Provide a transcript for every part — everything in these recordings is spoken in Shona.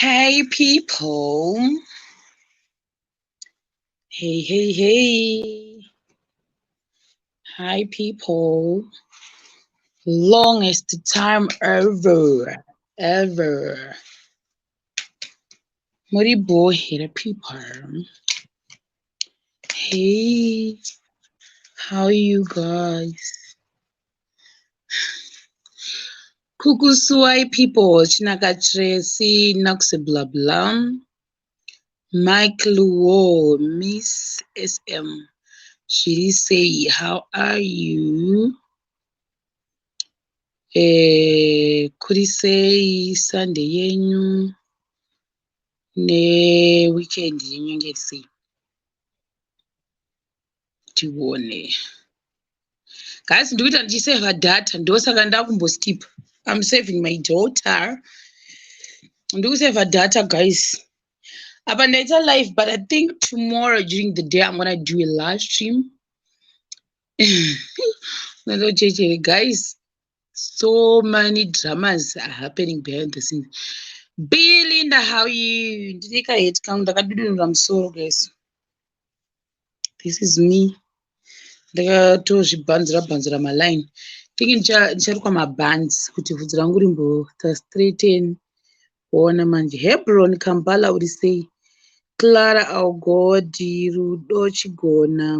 Hey people. Hey. Hi people. Longest time ever. Muribohera people. Hey, how are you guys? Kukuswai people. Chinaka Tracy, Nox blah blah. Mike Luo, Miss SM. She say, how are you? Kuri sei Sunday yenyu weekend yenyu ngerisei tione. Guys, ndikuita ndichiseva data ndosaka ndakumboskip. I'm saving my daughter. Ndikuseva data guys. Apa ndaita live, but I think tomorrow during the day I'm gonna do a live stream. Guys, so many dramas are happening behind the scenes. Belinda, how are you? Ndika hate count ndakadudunura musoro guys. This is me. Ndakatozvibhanzira maline. Thinking ndicharukwa mabhanzi kuti vhudzi rangu rimbota straighten. Kuona manje Hebron Kampala uri sei? Clara Augodi Rudo Chigona.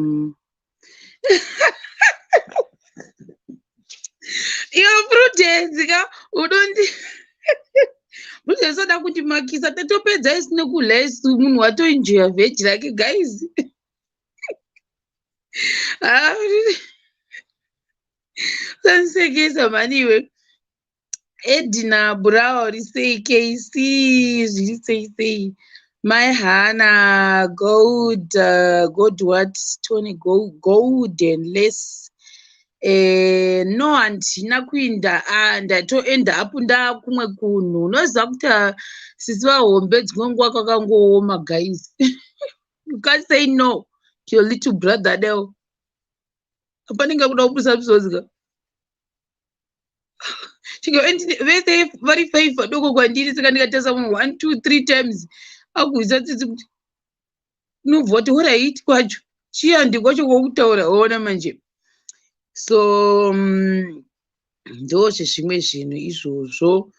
Iwe Prudence ka udondi Prudence soda kuti makisa tatopedza isina kudya isu munhu watoenjoya vheji rake guys. Sansekesa mani iwe. Edina Burawa uri sei? KC zviri sei? My Hannah Gold what Tony Golden less no handina kuinda ndatoenda apo ndakumwe kunhu unoziva kuti sisi vahombe dzinonguva kwakangooma guys. You can't say no to your little brother deo. Apanenge kuda kupusa pisozika vese vari faifa doko kwandiri saka ndikatesa munhu 1 2 3 times akuisa tsitsi kuti unobva kuti urait kwacho chiyandi kwacho kwokutaura ona manje. So ndozvezvimwe zvinhu izvozvo.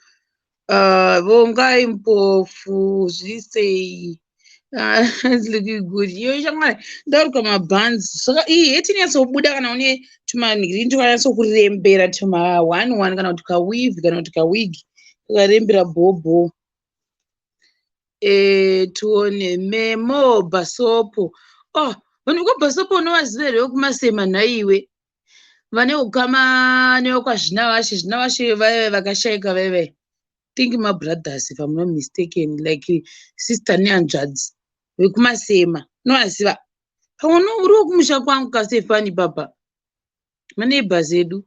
Vongai mpofu zvisei. Looking good. Iyo shamwari ndaruka mabhanzi saka iyi hetinyatsobuda kana une tumanhiri tukanyatsokurembera tuma 1 kana kuti kaweave kana kuti kawig tukarembera bhobho. Tuone Memo Basopo. Vanhu vekwaBhasopo unovaziva here vekumasema nhaiwe? Vane ukama nevekwazvinavashe vaive vakashayika vaive. Think my brothers if I'm not mistaken, like sister nehanzvadzi vekumasema novaziva. Pauno uri wekumusha kwangu kasefani papa maneighbors edu.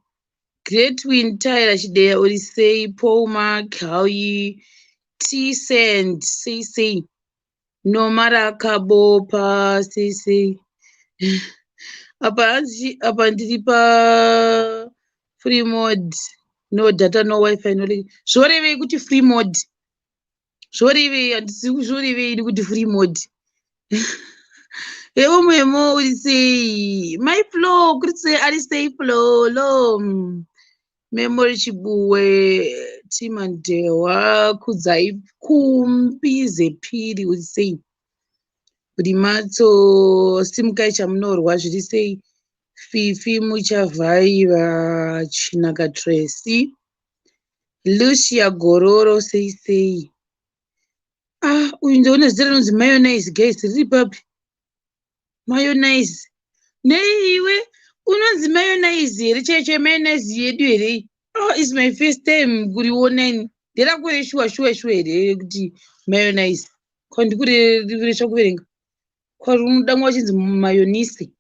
Great Win Tyler Chideya uri sei? Paul Mark how you? T-Send sei Nomara Kabopa sei apa ndiri pa free mode, no data no wifi no zvorevei kuti free mode? Zvorevei? Handisi kuzvorevei kuti free mode. Evo Memo uri sei? My flow kuri sei ari sei flow lo Memory Chibuwe Timandewa Kudzai Kumbize Piri uri sei? Uri matso simukai chamunorwa zviri sei? Fifi muchavhaiva Chinaka Tracy Lucia Gororo sei. Uyu ndoona zita rinonzi mayonnaise guys riri papi? Mayonnaise neiwe unonzi mayonnaise here? Cheche mayonnaise yedu here? It's my first time kuriona. Ndirakure shuwa here kuti mayonnaise kwandikuresha kuverenga kwari unodamwa wachinzi mayonnaise.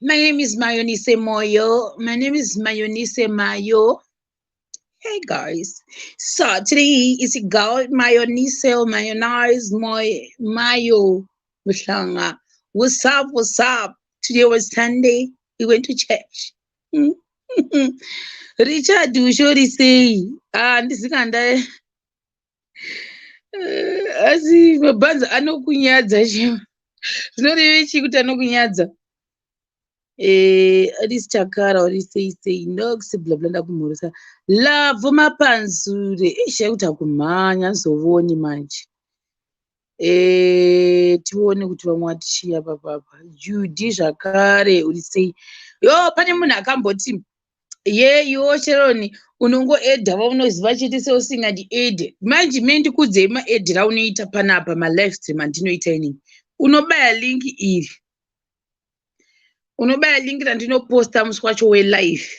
My name is Mayonnaise Moyo. My name is Mayonnaise Mayo. Hey guys, so today is called mayonnaise mayo muhlanga. What's up? Today was Sunday. We went to church. Richard ushori sei? Ndisikanda Asi mabhanza anokunyadza chema. Zvinoreve chii kuti anokunyadza? Adisi chakara uri sei nox bla bla ndakumhurisa. Lavho mapanzure. Ishe kuti akumhanya zovoni manje. Tione kuti vamwe vatichiya papapa. Judy zvakare uri sei? Yo pane munhu akamboti iwo Sheroni unongoedha vaunoziva chete seusingadi manje mendikudzei maedhira unoita panapa malive stream andinoita inini. Unobaya linki iri. Unobaya linki randinoposta musi wacho welive.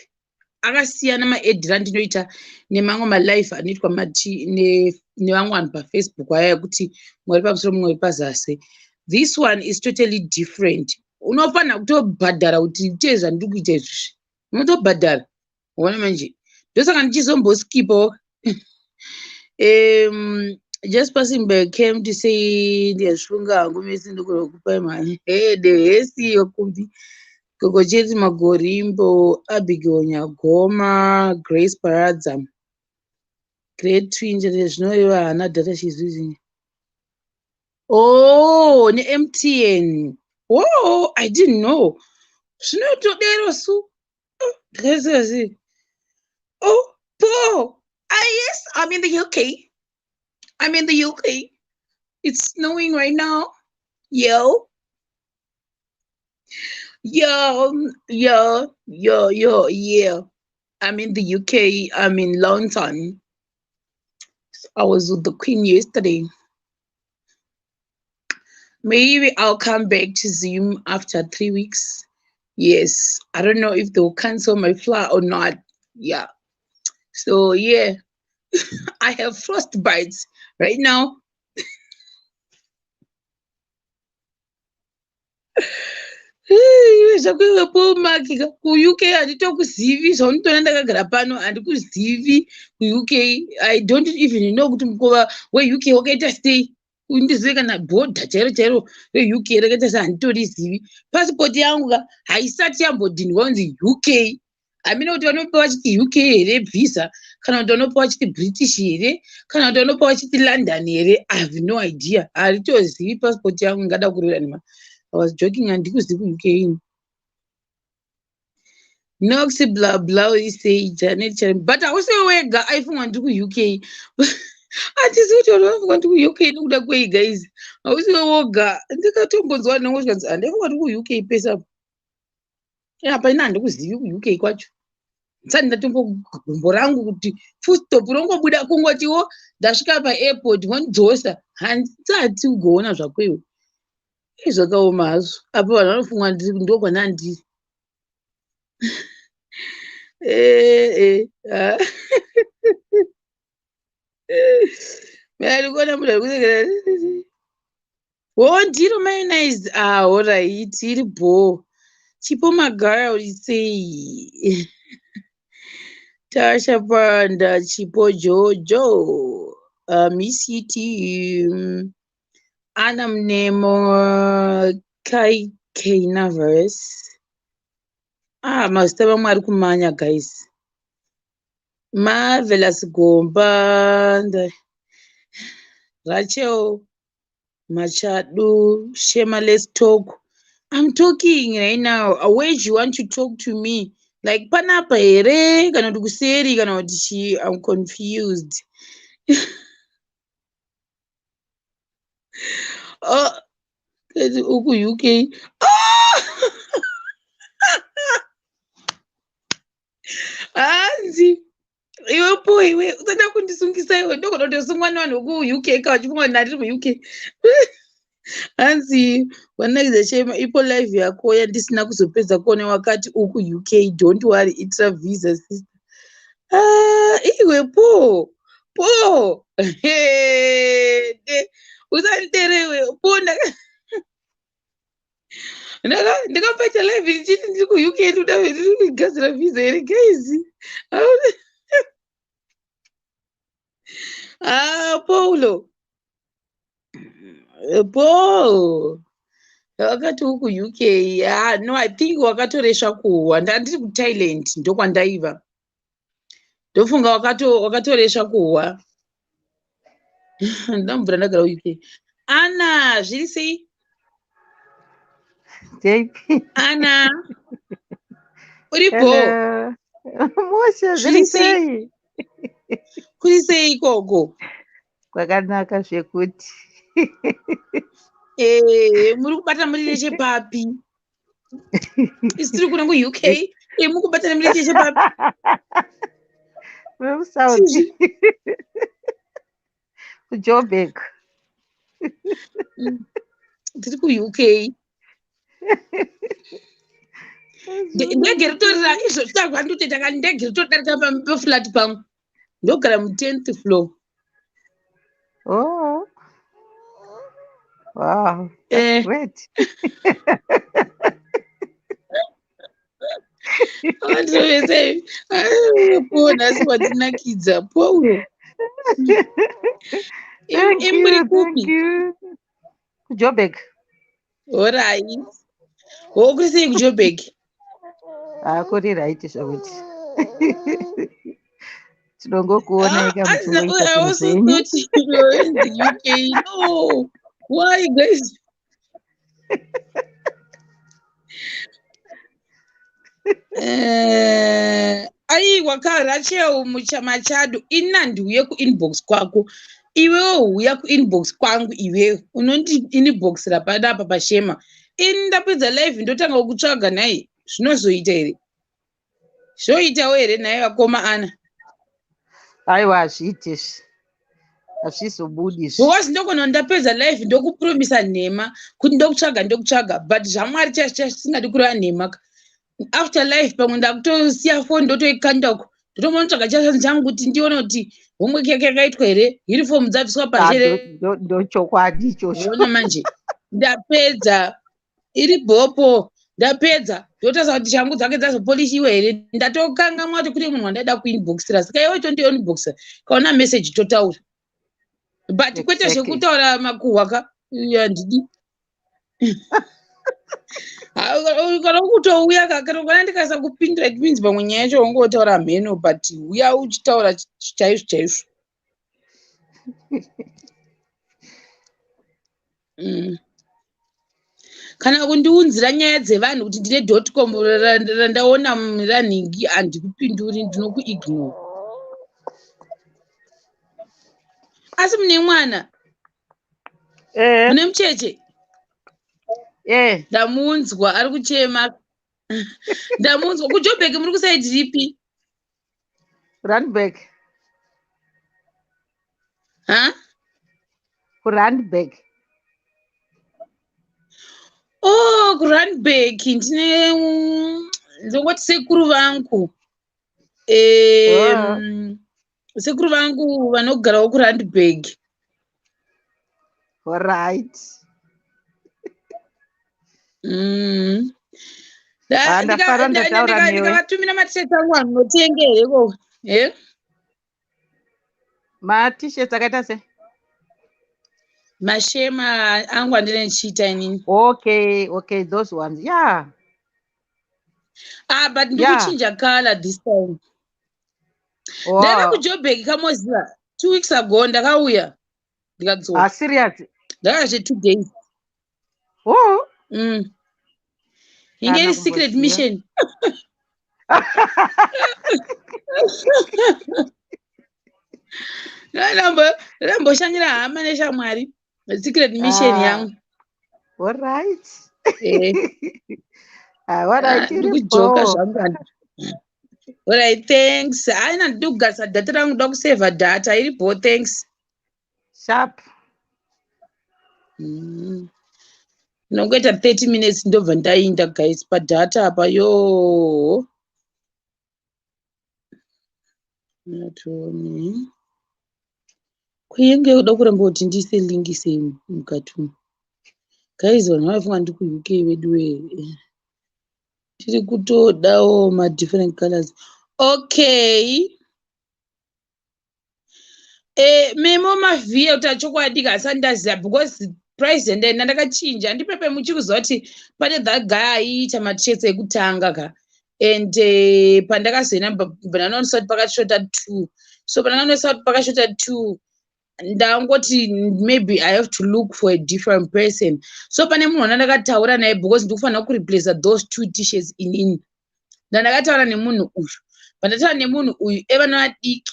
Akasiyana maedhira andinoita nemamwe malive anoitwa nevamwe vanhu pafacebook aya kuti mwari pamusoro mumwe pazasi. This one is totally different. Unofanira kutobhadhara kuti uite zvandiri kuita izvozvi. Unotobhadhara. Uona manje. Ndosaka ndichizomboskipawo. Just passing by came to say ndiyazvunga hangu mese ndikona kukupai mari. Hesi yokumbi. Gogo Cheti Magorimbo, Abigail Nyagoma, Grace Paradza. Great Twin zvinoiva hana data she's using. Oh, ne MTN. Oh, I didn't know. Zvinotodero su. Oh, Paul. Yes, I'm in the UK. I'm in the UK. It's snowing right now. Yo. I'm in the UK. I'm in London. I was with the Queen yesterday. Maybe I'll come back to Zoom after 3 weeks. Yes. I don't know if they'll cancel my flight or not. Yeah. So, yeah. I have frostbite right now. Zvakwewepomakika kuuk handitokuzivi zvaunotona ndakagara pano handikuzivi kuuk. I don't even know kuti mukova weuk wakaita sei. Undizive kana bhodha chairo reuk rakaita sehanditorizivi. Pasipoti yangu haisati yambodhinwa kunzi UK. Hamina kuti vanopa vachiti UK here visa kana kuti vanopa vachiti British here kana kuti vanopa vachiti London here. I have no idea. Haritozivi pasipoti yangu ingada kureva nema. I was joking and ndikuzivi UK in. Nox blah blah say Janet but I also wega iPhone and UK. Hatisi kuti vanofunga kuti ku-UK nekuda kwei guys. Hausi woga. Ndikatombonzwa nongosvika kuti handifunga kuti ku-UK pesa. Hapaina handikuzivi ku-UK kwacho. Sani ndatombo rangu kuti full stop rongobuda kungotiwo ndasvika pa-airport wondzosa handisati kugoona zvakwewo. Zvakaoma hazvo. Apa vanhu vanofunga ndokwana ndiri. Ndiro mayonnaise. Alright, iri bo. Chipo Magara uri sei? Tasha Panda, Chipo Jojo, Miss T. Anam Nemo, Kai Kainaverse. Mastava mwari kumanya guys. Marvelous Gomba, Rachel Machadu, Shema, let's talk. I'm talking right now. Where do you want to talk to me? Like panapa here, kana kuseri kana kuti I'm confused. Uku UK. Hanzi. Iwe po iwe utanda kundisungisa iwe ndokona kutosungwa nevanhu veku-UK kachifunga ndiri mu-UK. Hanzi wanaiza Shema ipo live yako yandisina kuzopedza kuona wakati uku-UK. Don't worry, it's a visa sister. Iwe po. Usaniterewe po ndakapata live ndichiti ndiri ku-UK ndiri kugadzira visa here guys. Paulo. Wakati uku-UK. No, I think wakatoresha kuhwa. Ndandiri kuThailand ndokwandaiva. Ndofunga wakatoresha kuhwa. ndambura ndagara UK. Ana, zviri sei? JP. Ana, uripo? Hello. Musha zviri sei? Kuri sei ikoko? Kwakanaka zvekuti. Muri kubata muri nechepapi? Isi tiri kuna kuUK. Muri kubata muri nechepapi? South. Joburg. Tiri kuUK. Ndege ritorira izvo zvitagwa ndoteta ndege ritodarika paflat pangu. Ndogara mu10th floor. Oh. Wow. That's great. Androvese pona asi watinakidza Paulo. Thank you. Joburg. Alright. Kuri sei kuJoburg? Kuri right zvakuti. Tinongokuona ika muchingoita zvinhu zvenyu. I also thought you were in the UK. No. Why, guys? Aiwa Rachel Machado inandiuye kuinbox kwako. Iwewo uya kuinbox kwangu iwewe. Unondi inbox rapadapa pashema. Ndapedza live ndotanga kutsvaga naye. Zvinozoita here? Zvoitawo here naye wakoma Ana? Aiwa hazviiti hazvizobudi because ndogona ndapedza live ndokupromisa nhema kuti ndokutsvaga but zvamwari chasingadi kureva nhema. After life pamwe ndakutosiya foni ndotoikanda uko ndotomonotsvaga chashanzi changu kuti ndione kuti homework yake yakaitwa here, uniform dzabviswa pashere. Ndochokwadi ichozvo. Ona manje ndapedza iri bhopo ndapedza ndotaza kuti shangu dzake dzazopolishiwe here. Ndatokanga mwati kune munhu wandaida kuinboxira saka iwe tondiinboxira kaona message totaura but kwete zvekutaura makuhwaka handidi. Kana kutouya kana ndikasa kupindira it means pamwe nyaya yacho ungotaura mheno but uya uchitaura chaizvo. Kana kundiunzira nyaya dzevanhu kuti ndine .com randaona raningi handikupinduri ndinokuignore. Asi mune mwana? Mune mucheche? Ndamunzwa ari kuchema. Ndamunzwa. KuJoburg muri kusaidi ripi? Randburg. kuRandburg. Oh, kuRandburg ndingoti sekuru vangu. Sekuru vangu vanogarawo kuRandburg. All right. Ndikavatumira matisheti angu anotenga here ko. Matisheti akaita sei? Mashema angu andine chita inini. Okay, those ones. Yeah. But ndikuchinja color this time. Ndava kuJoburg kamoziva 2 weeks ago ndakauya. Ndikadzoka. Serious? Ndakazve 2 days. Inge iri secret mission. Ndamboshanyira hama neshamwari. Secret mission yangu. All right. Ndikujoka zvangu. All right, thanks. Aina ndikugarisa data rangu ndokuseva data iripo, thanks. Sharp. Nongoita 30 minutes ndobva ndainda guys padata apa yo. Natoni. Kuyenge uda kuramba kuti ndise lingi sei mukati umu. Guys vanhu vaifunga ndi ku UK wedu we. Tiri kutodawo ma different colors. Okay. Memo mavhiya kuti achokwadi kasandaziva because price ndenda ndakachinja ndipepe muchikuziva kuti pane that guy aiita matisheti ekutanga ka and pandakazoenda ndanoonesa kuti pakashota 2 so pandakanoonesa kuti pakashota 2 ndangoti maybe I have to look for a different person. So pane munhu wandakataura naye because ndikufanira kureplace those 2 t-shirts inini. Ndakataura nemunhu uyu. Pandataura nemunhu uyu evana vadiki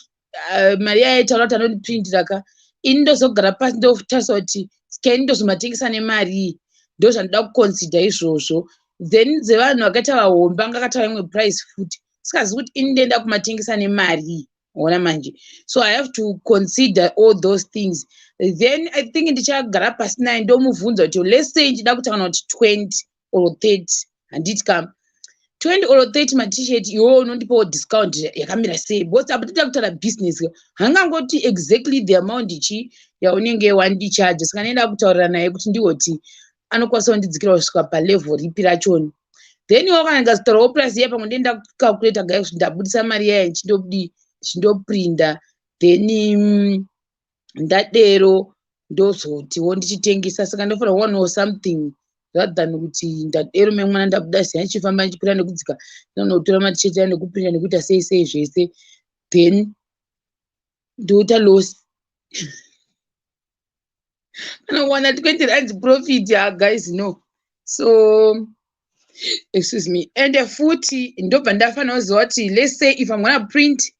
mari yaitaura kuti anondiprintira ka. Ini ndozogara pasi ndotarisa kuti sikeni ndozomatengesa nemari. Ndo zvandoda kuconsider izvozvo. Then dzevanhu vakaita vahombe anga akataura imwe price futi. Sikazi kuti ini ndenda kumatengesa nemari. Ona manje. So I have to consider all those things. Then I think ndichagara pasi naye ndomubvunza kuti let's say ndida kutanga kuti 20 or 30 handiti kam 20 or 30 ma-t-shirt iwo unondipawo discount yakamira sei because apa tida kutaura business hangangoti exactly the amount ichi yaunenge wandicharge saka nenda kutaurira naye kuti ndihoti anokwanisa kundidzikira kusvika palevel ripi rachoni. Then iwo kana ndikazitaurawo price iya pamwe ndenda kucalculate gai kuti ndabudisa mari yayo chindoprinda then ndadero ndozotiwo ndichitengesa saka ndofanira kuwanawo something rather than kuti ndadero memwana ndabuda sei ndichifamba ndichikwira nekudzika ndinotora maticheti ane nekuprinda nekuita sei zvese then ndoita loss anowana 20 rand profit guys no. So excuse me. And futhi ndobva ndafanira kuziva kuti let's say if I'm gonna print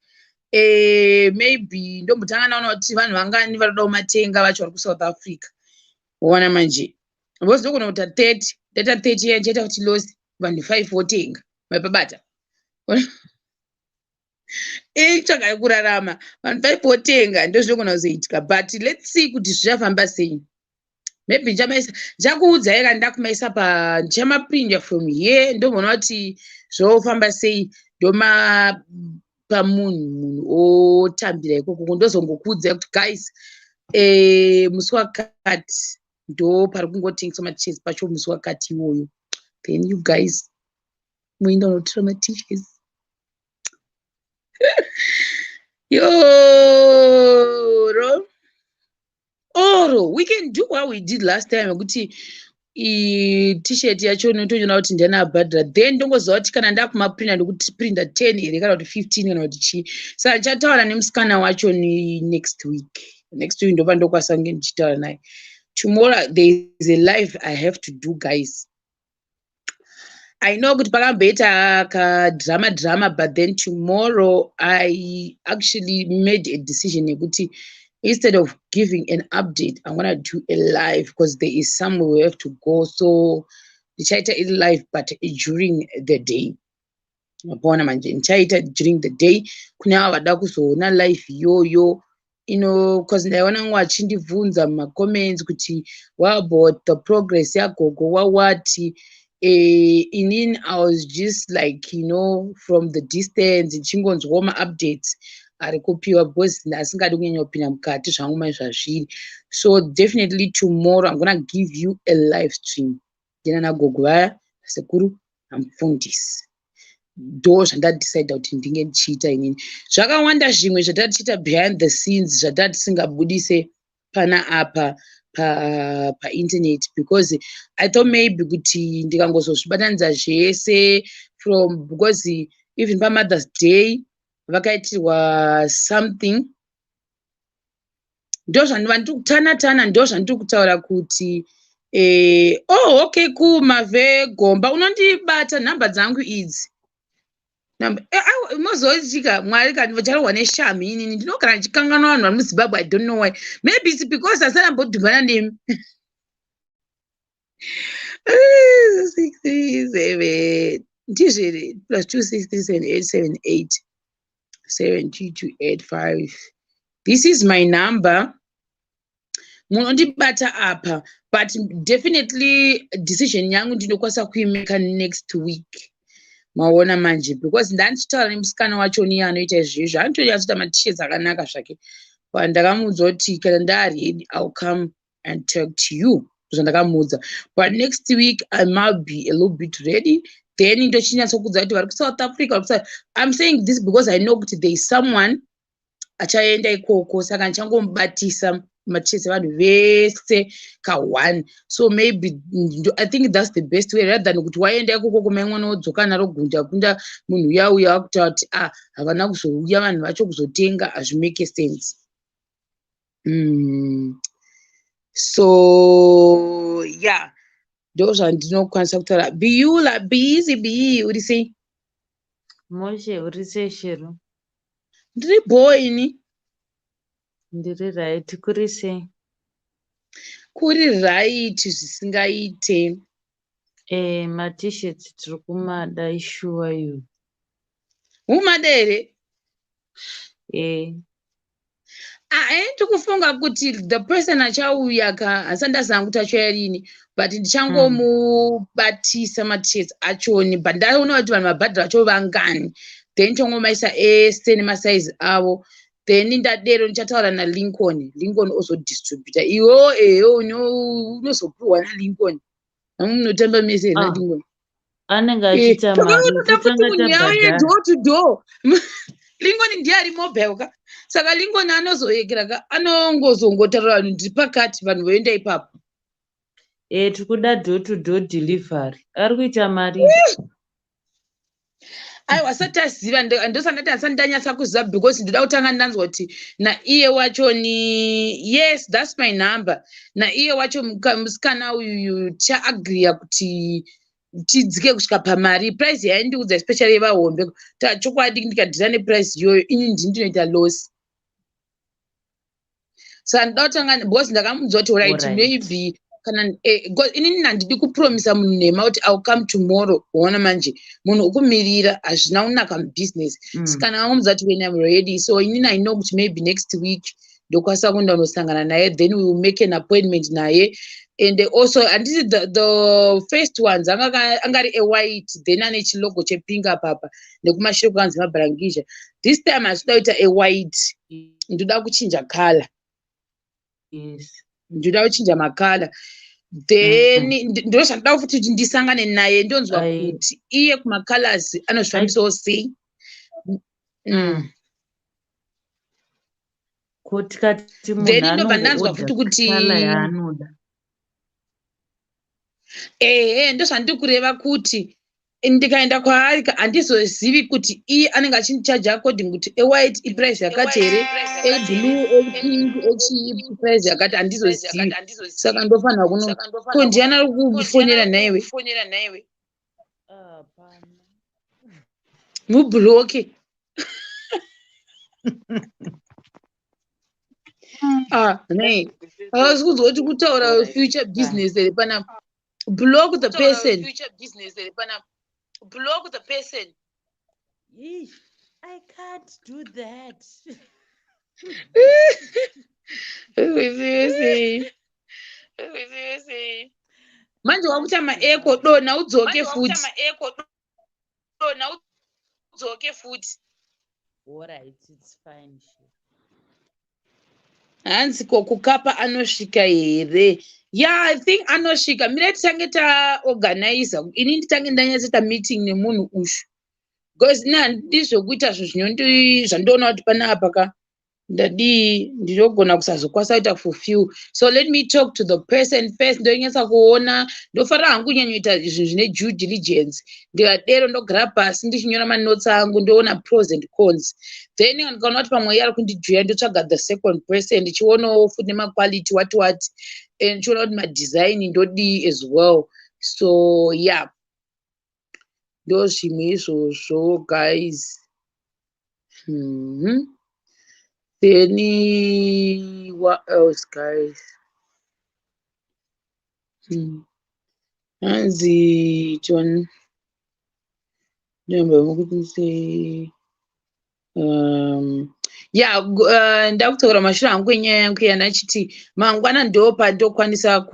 maybe ndombotanga naona kuti vanhu vangani varikuda kumatenga vacho vari kuSouth Africa. Waona manje because ndogona kuita 30 data 30 iya ndichaita kuti loss vanhu 5 votenga mapabata tsvagai kurarama vanhu 5 votenga ndozvinogona kuzoitika but let's see kuti zvichafamba sei. Maybe ndichakuudzai kana ndakumaisa ndichamaprinda from here ndomona kuti zvofamba sei ndomapa munhu otambira ikoko ndozongokuudzai kuti guys musi wakati ndo pari kungotengeswa ma-t-shirts pacho musi wakati iwoyo then you guys muenda unotora ma-t-shirts yoro oro we can do what we did last time kuti t-shirt yacho notonyona kuti ndianabhadhira then ndongoziva kuti kana ndakumaprinda ndokuprinda 10 here kana kuti 15 kana kuti chii saka ndichataura nemusikana wacho next week ndopa ndokwasange ndichitaura naye. Tomorrow there is a live I have to do guys. I know kuti pakamboita drama but then tomorrow I actually made a decision yekuti instead of giving an update, I'm going to do a live because there is somewhere we have to go. So, ndichaita it live, but during the day. During the day. Kuna wada kuzoona live yo. Because ndaona wachindibvunza ma-comments kuti what about the progress yagogo wawati. I was just like, from the distance, ndichingonzwa ma-updates. Arikupiwa because ndasingadi kunyanya kupinda mukati zvangu mai zvazviri. So definitely tomorrow I'm gonna give you a live stream. Ndina nagogo vaya sekuru amufundisi. Ndo zvandadecide kuti ndinge ndichiita inini. Zvakawanda zvimwe zvatatiita behind the scenes zvatatisingabudise pana apa pa-internet because I thought maybe kuti ndikangozozvibatanidza zvese because even pa-Mother's Day vakaitirwa something ndo zvandiva ndikutana ndo zvandiri kutaura kuti okay cool mave gomba unondibata nhamba dzangu idzi mozoitika mwari kana vacharohwa neshami inini ndinogara ndichikanganwa vanhu vari muZimbabwe I don't know why maybe it's because asarambodhumana nemi 637 ndizvere plus 2637878 72285. This is my number. Munondibata apa, but definitely decision yangu ndinokwanisa kuimeka next week. Maona manje because ndandichitaura nemusikana wacho ni anoita izvizvo anotonyatsoita ma-t-shirts akanaka zvake. But ndakamuudza kuti kana ndari I'll come and talk to you. Zvandakamuudza. But next week I might be a little bit ready. Then ndochinyatsokuudza kuti vari kuSouth Africa. I'm saying this because I know that there is someone achaenda ikoko saka ndichangomubatisa machese vanhu vese ka1. So maybe I think that's the best way rather than kuti waenda ikoko kumaimwana wodzoka naro gunda kunda munhu uya wakutaura kuti havana kuzouya vanhu vacho kuzotenga hazvimake sense. So yeah, those are no conceptual. Biula, busy, be, what do you say? Moshe, urise shiro. Ndiri boy ini. Ndiri right, kurise. Kuri right, zvisingaite. Ma-t-shirts tiri kumada ishuwa you. Umadere. Tikufunga kuti the person achauya hasanda zanga kuti achoya rini but ndichangomubatisa ma-t-shirts achoni but ndaona kuti vanhu mabhadhara acho vangani then tongomaisa ese nemasaizi avo then ndadero ndichataura nalincoln ozodistributa iwo unozopiwa nalincoln amwe munotamba mese nalincoln anenge achiita mari futi munhu yauye door to door Lincoln ndiye ari mobile ka saka Lincoln anozoyekera anongozongotaura vanhu ndiri pakati vanhu voenda ipapo tiri kuda door to door delivery ari kuita mari aiwa asati aziva ndosandati asati ndanyatsa kuziva because ndoda kutanga ndanzwa kuti naiye wachoni yes thats my number naiye wacho musikana uyu chaagriya kuti tidzike kusvika pamari price yaindiudza especially yevahombe chokwadi ndikadhira neprice iyoyo ini ndinoita loss saka ndoda kutanga because ndakamuudza kuti right maybe kana inini handidi kupromisa munhu nhema kuti ill come tomorrow waona manje munhu ukumirira hazvina kunaka mubusiness sikana vamuudza kuti when I'm ready so inini I know kuti maybe next week ndokwanisa kuenda kunosangana naye then we will make an appointment naye and also handiti the first ones angari awhite then ane chilogo chepink apapa nekumashure kukanzi mabharangisha this time hazvida kuita awhite ndoda kuchinja color ndoda kuchinja makala then ndozvandoda futi kuti ndisangane naye ndonzwa kuti iye kumacolors anozvifambisawo sei then ndobva ndanzwa futi kuti ndozvandiri kureva kuti ndikaenda kwaari handizozivi kuti iye anenge achindichaja according kuti ewhite iprice yakati here eblue epink echii price yakati handizozivi saka ndofanira kuno ko ndiani ari kufonera naiwe mubhuroke nei havasi kunzwa kuti kutaura future business here panapa block the person. Block the person. I can't do that. Manje wakuta ma-echo dona udzoke futi. Alright, it's fine. Hansi kokukapa anosvika here. Yeah, I think anosvika. Mira titange taorganiza. Ini nditange ndanyatsoita meeting nemunhu ushu. Because handidi zvokuita zvandoona kuti panapa ka ndinogona kusazokwanisa kuita fulfill. So let me talk to the person first. Ndonyatsa kuona ndofanira hangu kunyanyoita zvinhu zvine due diligence. Ndikadero ndogara pasi ndichinyora manotes angu ndoona pros and cons. Then ndikaona kuti pamwe ari kundijuya ndotsvaga the second person ndichionawo futi nemaquality what ndichiona kuti madesign ndodii as well. So yeah, ndo zvimwe izvozvo guys. Then what else guys? Hanzi John yeah, ndakutaura mashure angu enyaya yangu yanachiti mangwana ndopa ndokwanisa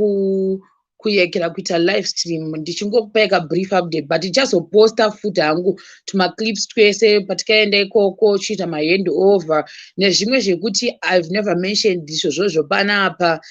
kuyekera kuita live stream ndichingokupai brief update but ichazoposta futi hangu tumaclips twese patikaenda ikoko chiita mahand over nezvimwe zvekuti I've never mentioned izvozvo panapa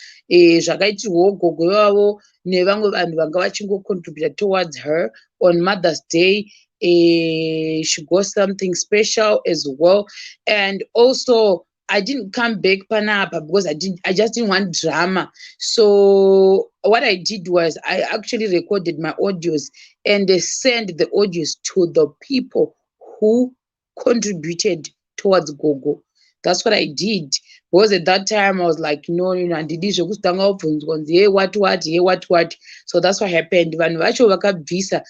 zvakaitirwawo gogo wavo nevamwe vanhu vanga vachingocontributa towards her on Mother's Day. She got something special as well, and also I didn't come back panapa because I just didn't want drama. So what I did was I actually recorded my audios and they sent the audios to the people who contributed towards Gogo. That's what I did. because at that time I was like, no, handidi zvekutanga kubvunzwa kunzi hey what. So that's what happened. Vanhu vacho vakabvisa,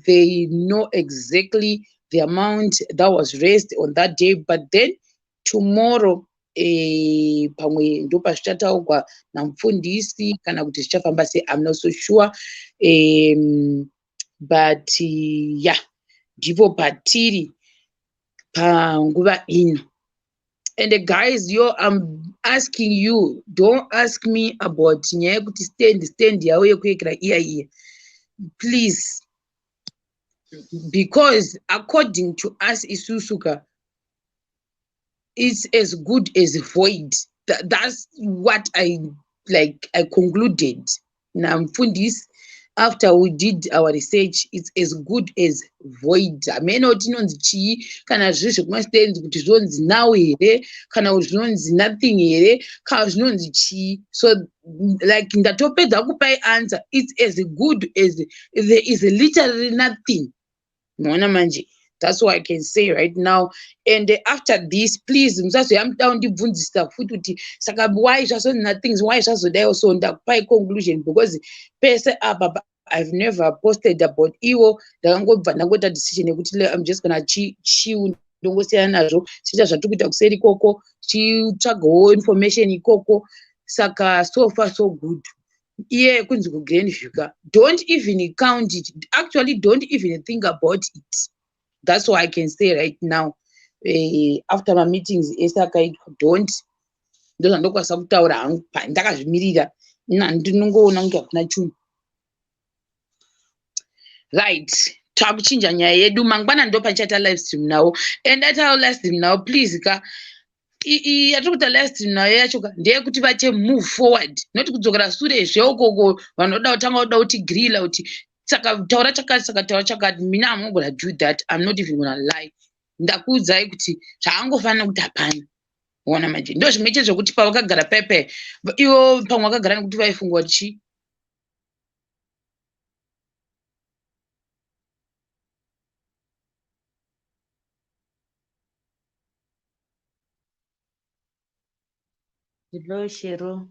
they know exactly the amount that was raised on that day, but then tomorrow pamwe ndo pazvichataurwa namupfundisi kana kuti zvichafamba sei, I'm not so sure, but yeah, ndipo patiri panguva ino. And guys, I'm asking you, don't ask me about nyaya yekuti stand yavo yekuekera iya, please, because according to us isusuka, it's as good as void. That's what I concluded. Namfundis, after we did our research, it's as good as void. Amena kuti inonzi chii kana zviri zvekumastenzi kuti zvinonzi now here kana kuti zvinonzi nothing here kana zvinonzi chii. So like ndatopedza kupai answer, it's as good as there is literally nothing. Mwana manje. That's what I can say right now. And after this, please, I'm down the bvunzisa futhi kuti saka why zvazo nothing, why zvazodai also ndakupai conclusion, because pese apa I've never posted about iwo, ndakangobva ndangoita decision yekuti I'm just gonna chill ndongosiyana nazvo chiita zvatiri kuita kuseri ikoko, chitsvagawo information ikoko. Saka so far so good. Iye kunzi kuGrandview, don't even count it. Actually, don't even think about it. That's what I can say right now. After my meetings, don't ndozvandokwanisa kutaura hangu ndakazvimirira ndinongoona kunge hakuna chinhu. Right, takuchinja nyaya yedu mangwana ndo pachata live stream nawo, and atawo live stream nawo please yatiri kuita live stream nayo yacho ndeyekuti vate move forward, not kudzokera sure zveukoko vanoda kutanga kuda kuti grilla kuti saka taura chakati. Mina I'm not gonna do that. I'm not even gonna lie. Ndakuudzai kuti zvaangofanira kuti hapana. Ona manje ndo zvimwe chete zvokuti pavakagara pepe ivo pamwe vakagara nekuti vaifungwa kuti chii. Hello, Shero.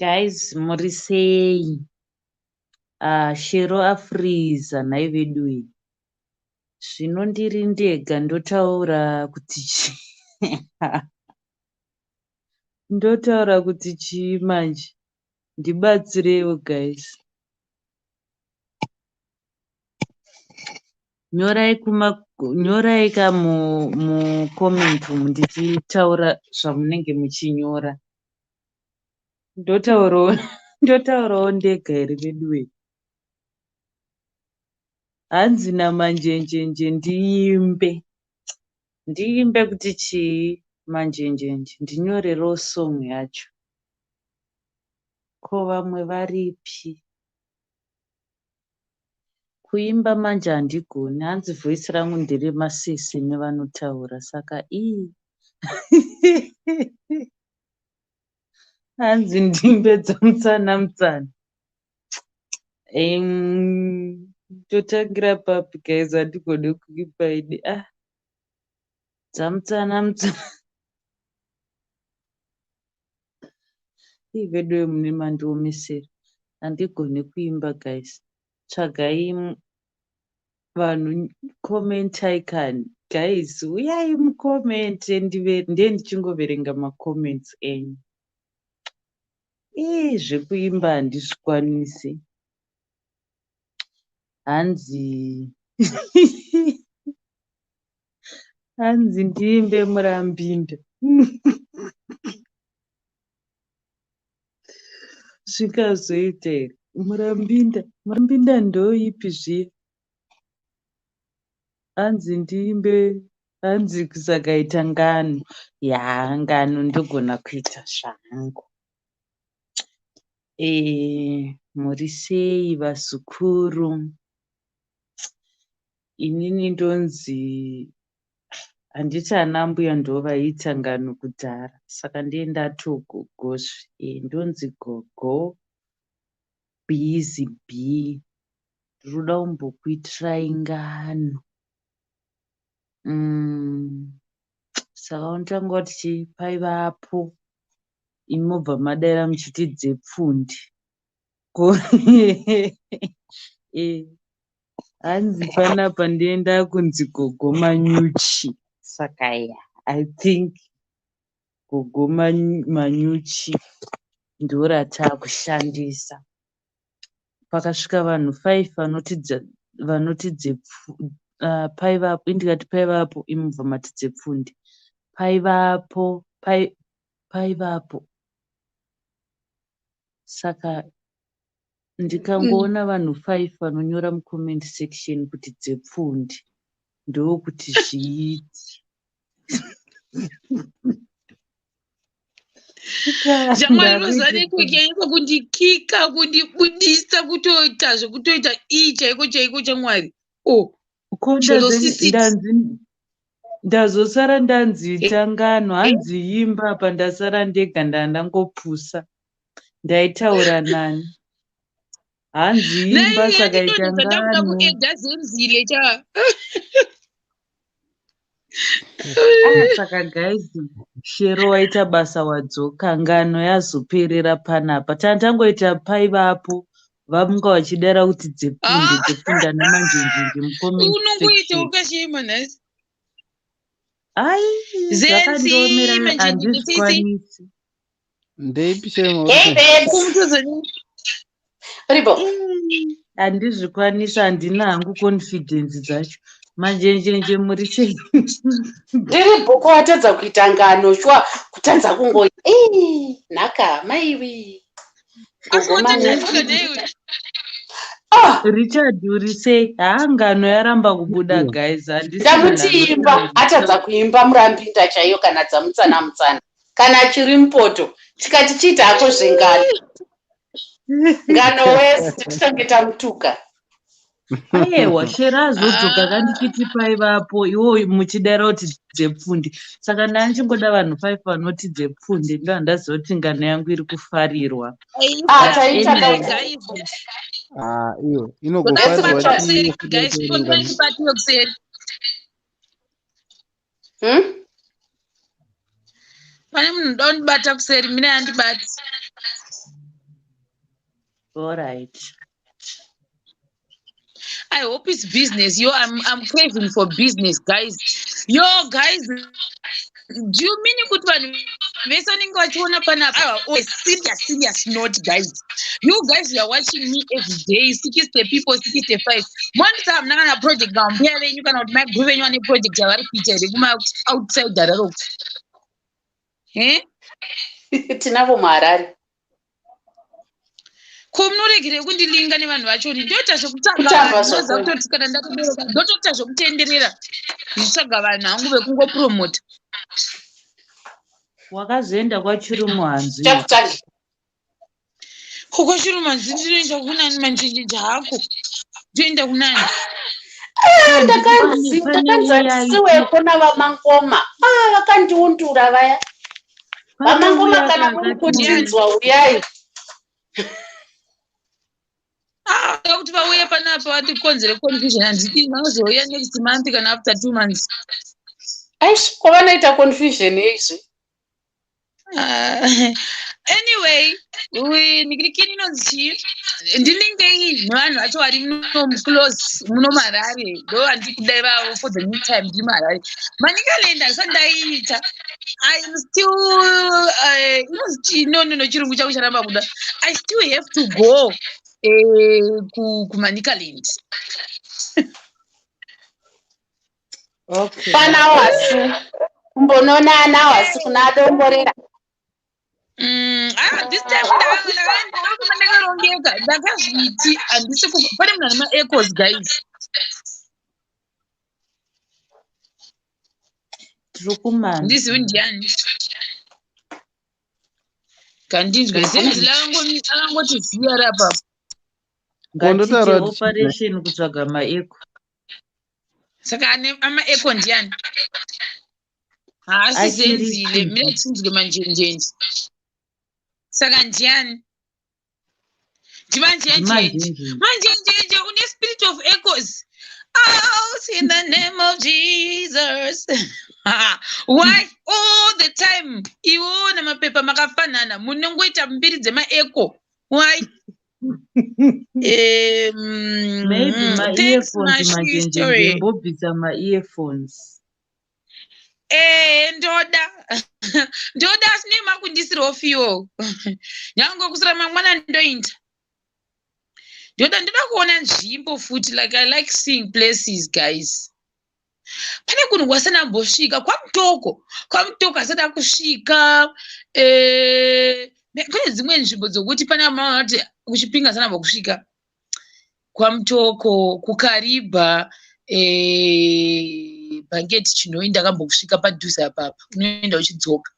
Guys, muri sei? Shero afreeza nhai vedu iyi. Zvino ndiri ndega ndotaura kuti ndotaura kuti chii manje? Ndibatsireiwo guys. Nyorai comment umu ndichitaura zvamunenge muchinyora. Ndotaurawo ndega here vedu. Hanzi namanjenjenje ndiimbe kuti chii manjenjenje, ndinyorerewo song yacho. Ko vamwe varipi? Kuimba manje handigoni, hanzi voice rangu ndere masisi nevanotaura saka hanzi ndimbe dzamutsana. Totangira papi guys, handigoni kuipaidi. Dzamutsana. Vedu mune mandiomesera. Handigoni kuimba guys. Tsvagai vanhu comment icon. Guys, uyai mucomment ndiye ndichingoverenga macomments enyu. Zvekuimba handizvikwanisi. hanzi hanzi ndiimbe murambinda. Zvikazoita here murambinda ndoipi zviya? Hanzi ndiimbe, hanzi kusakaita ngano. Ya ngano ndogona kuita zvangu. Muri sei vasukuru? Inini ndonzi handiti ana mbuya ndovaiita ngano kudhara, saka ndiye ndatogogosvi. Ndonzi gogo busy bee. Ndinoda kumbokuitirai ngano. Saka unotanga kuti paivapo imi mobva madaira muchitidze pfundi. Hanzi panapa ndienda kunzi gogo manyuchi. Saka ya, I think gogo manyuchi ndorataakushandisa. Pakasvika vanhu 5 vanotidze paivapo, indikati paivapo imi mubva matidze pfundi. Paivapo. Saka ndikangoona vanhu 5 vanonyora mucomment section kuti dzepfundi, ndokuti zviiti. Jamwari rozanekwekenyeka kundikika kundibudisa kutoita zvekutoita chaiko chaiko chamwari. Ndazosara ndanziita ngano, hanzi imba pandasara ndega ndandangopusa. Ndaitaura nani? Hanzi imba sakaita ngano. Saka guys, shero waita basa wadzoka, ngano yazoperera panapa. Tandangoita paivapo vamwe vachidara kuti dzepfunda namanjenjenje mucomment section. Ai, zvakandiomera handizvikwanisi. Handizvikwanisi, handina hangu confidence dzacho. Manjenjenje muri sei? Ndiri bhuku watadza kuita ngano shwa kutanza kungo nhaka maiwi. Richard uri sei? Ngano yaramba kubuda guys. Ndamutimba atadza kuimba murambinda chaiyo kana dzamutsana mutsana. Kana chiri mupoto tikati chiita hako zvengano. Ngano wese titange tamutuka. Aiwa, shera azodzoka kandikiti paivapo iwo muchidara kuti dzepfundi. Saka ndanchingoda vanhu 5 vanoti dzepfundi, ndo handazoti ngano yangu iri kufarirwa. Iyo inogofarirwa pane munhu ndondibata kuseri, mina handibati. All right. I hope it's business. I'm craving for business, guys. Guys, do you mean kuti vanhu vese vanenge vachiona panapa? Serious note, guys. You guys are watching me every day, 60 people, 65. One time nana project gambia venyu kana kuti magroup venyu ane project yavari kuita here kuma outside dararo. Tinavo muHarare. Ko munoregere kundilinga nevanhu vachoni ndoita zvekutanga kutoti kana ndatobereka ndotoita zvekutenderera ndichitsvaga vanhu hangu vekungopromota. Wakazoenda kwachirumu hanzi. Koko chirumu hanzi ndinoenda kunani manjenjenje hako? Ndoenda kunani? Ndakanza siweko navamangoma. Vakandiundura vaya. Vamangoma kana muri kudinzwa uyai. Kuti vauye panapa vatikonzere confusion handiti vanozouya next month kana after 2 months. Aish, kwavanoita confusion izvi. Anyway, ndikirikini inonzi chii? Ndinengei nevanhu vacho vari muclose muno muHarare. Ndo handiri kudai vavo for the meantime ndiri muHarare. Manyika ndisati ndaiita. I'm still inonzi chii? No, chirungu changu charamba kuda. I still have to go. kumanikaland. Okay. Pana wasi. Mbonona na wasi kuna domborera. This time ndakarongeka ndakazviti handisi pane munhu ane ma-echoes guys. Ndisiwo ndiani kandinzwe senzi akangoti ziya rapapo. Ngatite operation kutsvaga maeko. Saka ama-echo ndiani? Haasi zenzile mina tinzwe manjenjenje. Saka ndiani? Manjenjenje une spirit of echoes. Oh, in the name of Jesus. Why all the time iwona mapepa makafanana munongoita mbiri dzema-echo? Why? Maybe ma-earphones manjenjenje mbobvisa ma-earphones. Ndoda asine makundisirawo fiwo. Nyange kusira mangwana ndoinda. Ndoda kuona nzvimbo futi, like I like seeing places guys. Pane kunhu kwasana mbosvika kwamutoko asada kusvika. Kune dzimwe nzvimbo dzokuti pane amati kuchipinga asana mbokusvika kwamutoko kukaribha bhangeti chinoi ndakambokusvika padhuze apapa kunoenda uchidzoka.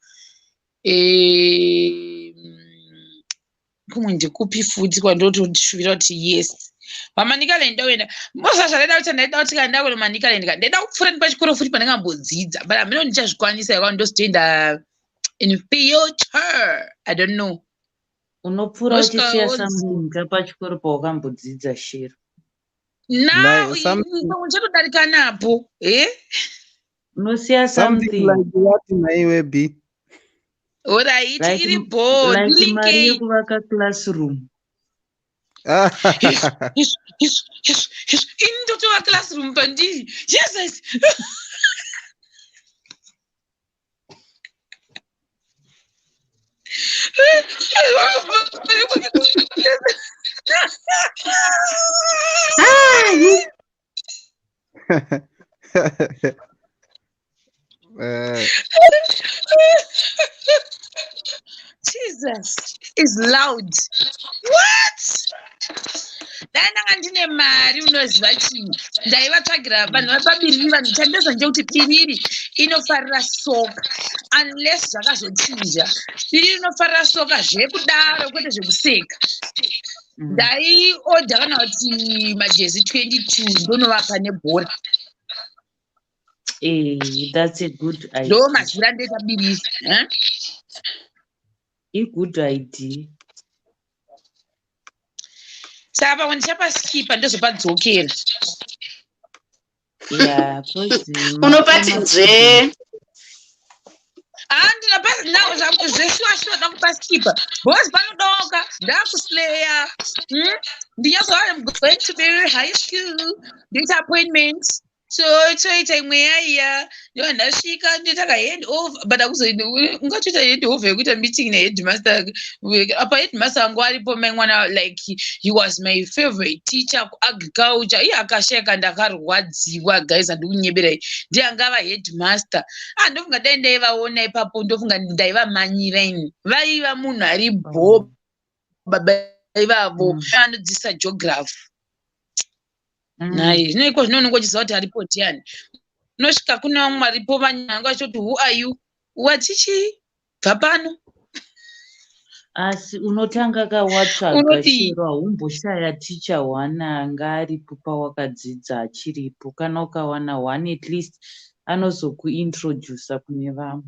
Kumwe ndikupi futi kwandotishuvira kuti yes pamanikaland ndaenda mosazvadaida kuti ndaida kuti kana ndakona manikaland ndaida kupfuura nepachikoro futi pandakambodzidza but hamino ndichazvikwanisa yakwa ndozotoenda in future. I don't know. Unopfuura uchisiya something pachikoro pawakambodzidza shero. Now uchatodarika napo unosiya something like what naiwe B. Alright, iri board like mari yekuvaka classroom. Indotowa classroom pandiri. Jesus. Jesus is loud. What? Ndanga ndine mari unoziva chinhu ndaivatsvagira vanhu vapabiriri vanochandisa ndekuti biriri inofarira soka unless zvakazochinja. Biriri inofarira soka zvekudaro kwete zvekuseka. Ndaiodha kana kuti majezi 22 ndonovaka nebhora. That's a good idea. Ndo mazira ndoita biriri. A good idea. Saka pamwe ndichapaskipa ndozopadzokera. Yeah, unopati nje. Ndinopati nawo zveshuwa ndakupaskipa. Because panodoka ndakusleya. I'm going to be high school. Date appointment. So toita imwe yaiya ndo ndasvika ndotaka hand over but akuzoenda ungatoita hand over yekuita meeting neheadmaster. Apa headmaster wangu aripo mai mwana like he was my favorite teacher kuagriculture. Iye akasheka ndakarwadziwa guys andikunyeberai ndiangava headmaster. Ndofunga dai ndaivaona ipapo ndofunga ndaivamanyira ini. Vaiva munhu ari bho baba ivavo anodzidzisa geography. Naye zvinoiko zvinonongochiziva kuti aripo ndiani. Unosvika kuna vamwe varipo vanyanga vachiti who are you? Watichi bva pano. Asi unotanga kawatsvaga chero haumboshaya ticha wana anga aripo pawakadzidza achiripo. Kana ukawana one at least anozokuintrodusa kune vamwe.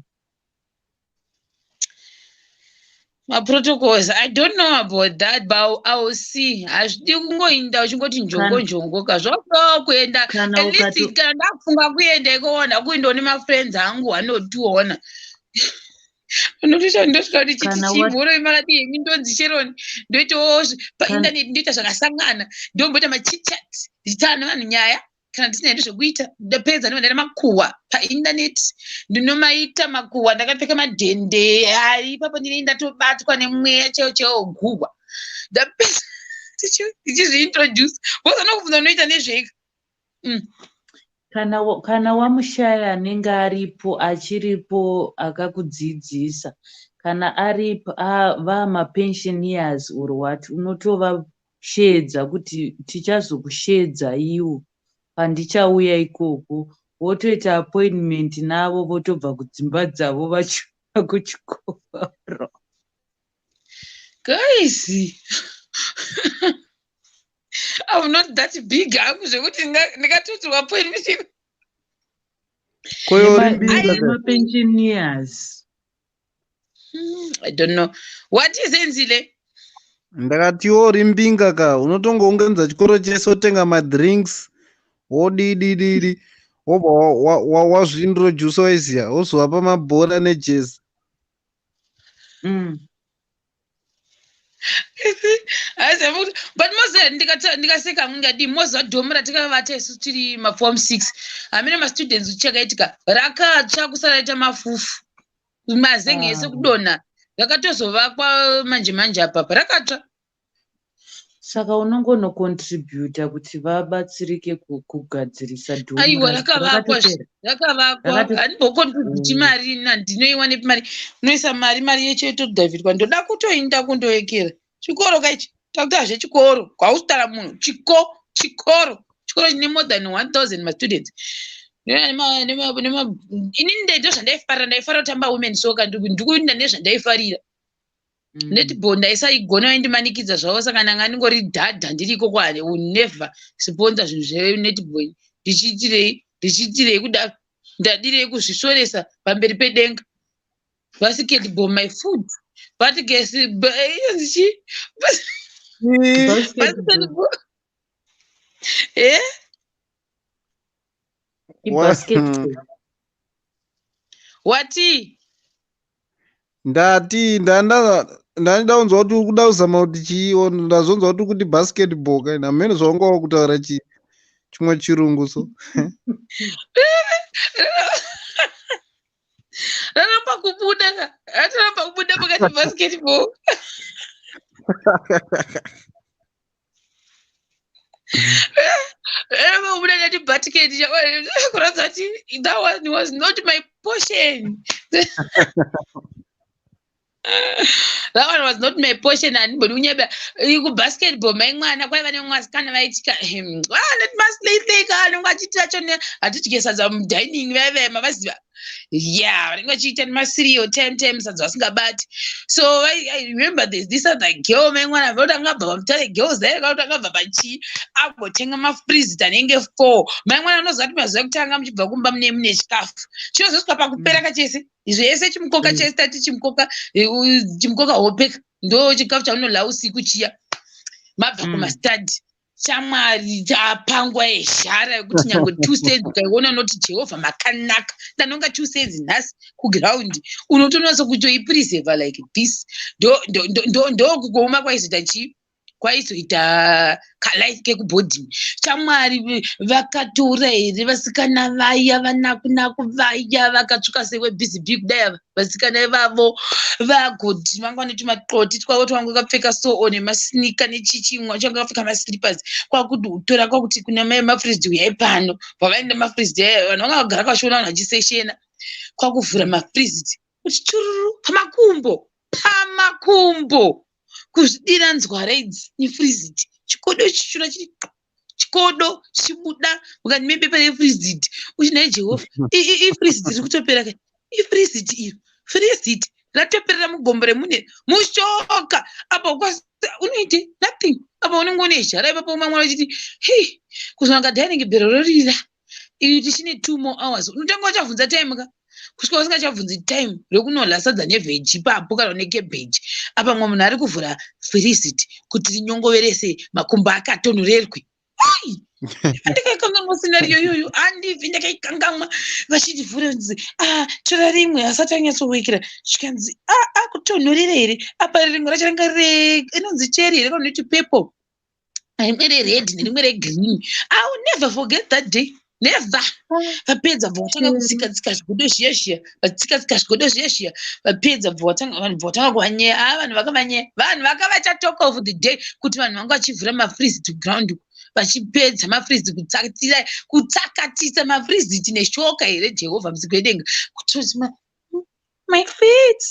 My protocols, I don't know about that, but I will see. Hazvidi kungoinda uchingoti njongo kazvako kuenda at least kana ndafunga kuenda ikoona kuinda nemafriends angu anotiona. Unotoita ndosvika kuti chiti chimhoro imakati yenyu ndonzi Sheroni ndoitawo painternet ndoita zvakasangana ndomboita ma-chit chat ndichitaura nevanhu nyaya kana ndisina ndo zvekuita ndapedza ndinoenda nemakuhwa painternet ndinomaita makuhwa ndakapfeka madhende ari ipapo ndinenge ndatobatwa nemweya chaiwo guhwa ndapedza tichizviintroduce boza nokubvunza unoita nezveika. Kana wamushaya anenge aripo achiripo akakudzidzisa, kana aripo vamapensioners or what, unotovashedza kuti tichazokushedza iwo pandichauya ikoko, wotoita appointment navo votobva kudzimba dzavo vachiuya kuchikoro. Guys, I'm not that big. I'm zvekuti ndikatotirwa appointment. Pensioners. I don't know. What is Enzile? Ndakati uri mbinga ka unotonga ungenza chikoro chese otenga madrinks wodidididi wobva wazviintroduce waiziya wozovapa mabhora nejezi. But Moses ndikaseka ngadi Moses dhomu ratakavata isu tiri maform 6 amene mastudents uchakaitika rakatsva kusaraita mafufu mazengi ese kudonha rakatozovakwa manje apapa rakatsva. Saka unongonocontributa kuti vabatsirike kugadzirisa dhomu. Aiwa rakavakwa handimbocontributi mari ndinoiwa nepi mari unoisa mari yecheto David ndoda kutoinda kundoekera chikoro kaichi takutazve chikoro kwausitara munhu chikoro chine more than 1000 mastudents. Inini ndaito ndaifarira kutamba women soccer ndikuinda nezvandaifarira. Netball ndaisaigona waindimanikidza zvavo saka ndanga ndingori dhadha ndiriko kwani never sponsor zvinhu zvenetball ndichiitirei kudaro ndadirei kuzvisoresa pamberi pedenga. Basketball my food but guess basketball basketball. Wati ndati ndandaunzwa kuti ukuda kuzama kuti chii, ndazonzwa kuti basketball kaini amene zvaunga kutaura chimwe chirungu so. Raramba kubuda pakati basketball. Raramba kubuda ngati basket kuratidza kuti that one was not my portion. That one was not my portion. And but unyebe basketball my mwana kwaiva nemwasikana vaitika neti masleiteka nongachitira chone hatityesa za dining vevema vaziva vanenge vachiita nemasiriyo 10 sadza vasingabati. So I remember this other girl my mwana vauti angabva pamutare girls there kauti angabva pachii agotenga mafreezed anenge 4 my mwana anoziva kuti mazuva ekutanga muchibva kumba mune chikafu chinozosvika pakupera kachese izvo yese chimukoka chese tati chimukoka hopeka ndo chikafu chaunodla usiku chiya mabva kumastadi shamwari chapangwa ezhara yekuti nyange 2 cents ukaiona unoti Jehovha makanaka ndanonga 2 cents nhasi kuground unotonasa kutoipreserva like this ndo kugouma kwaizoita chii kwaizoita kalife kekubhodini shamwari vakatora here vasikana vaya vanakunaku vaya vakatsvuka sewebhizi b kudai ava vasikana ivavo vagoti vanga vane tumaxoti twavo twanga vakapfeka soo nemasnika nechichimwa changa vakapfeka maslippers kwakuti utora kwakuti kuna mai mafrizi uyai pano pavaenda mafrizi vanhu vanga vagara kwashona vanhu vachiseshena kwakuvhura mafrizi kuti chururu pamakumbo kuzvidira nzwara idzi nefriziti chikodo chichura chiri chikodo chibuda ukati mebepa refriziti uchinai Jehovha ifriziti riri kutopera kai ifriziti iyo friziti ratoperera mugombo remune mushoka apa unoite nothing apa unenge une zhara ipapo umamwana uchiti hei kuzonanga dining bhero rorira iyo tichine 2 more hours unotanga wachavhunza time ka kusvika usingachabvunzi time rekunodla sadza nevheji ipapo kana nekebheji apa mwe munhu ari kuvhura friziti kuti rinyongoverese makumbo akatonhorerwe. Ndikaikanganwa scenario iyoyo handibvi ndakaikanganwa vachitivhura nzi tora rimwe asati anyatsowekera zvikanzi akutonhorera here apa rimwe racho ranga inonzi cheri here kana noti purple rimwe rered nerimwe regreen. I will never forget that day. Never. Vapedza votanga kutsika zvigodo zviya vatsika zvigodo zviya vapedza votanga kuvanyeya vanhu vakavanyeya vanhu vakavacha talk of the day kuti vanhu vanga vachivhura mafreeze to ground vachipedza mafreeze kutsakatisa mafreeze tine shoka here Jehovha musiki wedenga kuti my feet.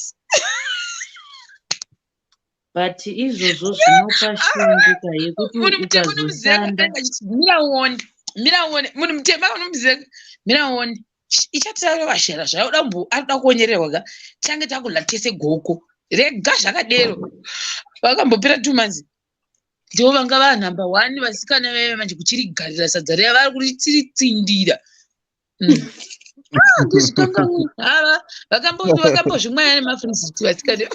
But izvozvo zvinopa shungu yekuti ukazoshanda Miraone munhu mutema unomuziva miraone ichatira vashera zvauda arikuda kuonyererwa ga tange takurla tese goko rega zvakadero vakambopera 2 months ndivo vanga va number 1 vasikana veve manje kuchirigarira sadza riya vari kuritsindira kuzvikangangu hava vakambozvimwaya nemafrizi vasikana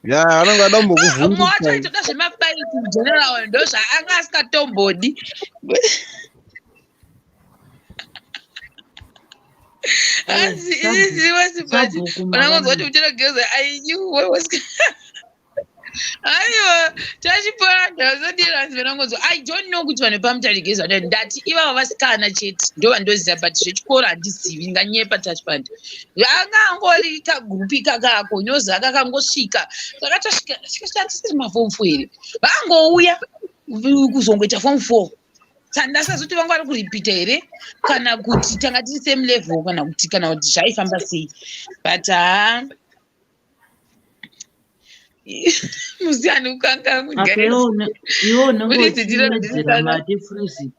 ya anenge ada kumbokuvhundusa mwachaitoda zvemabaiti general ndo zvaanga asikatombodi asi izi wasibati vanangonzwa kuti uchirogeza aiwa aiwa tachipora ndazodiranzi vanangonzwa I don't know kuti vanhu pamutarigeza ndati ivava vasikana chete ndo vandoziva but zvechikoro handizivi nganyepa touchpad vangangori kagurupi kakako nyoza kakangosvika zvakatosvika tisiri maform 4 here vangouya kuzongoita form 4 ndasazoti vanga vari kuripita here kana kuti tanga tiri same level kana kuti zvaifamba sei but musiyani ukanga iwo unongotiwedzera mati freeze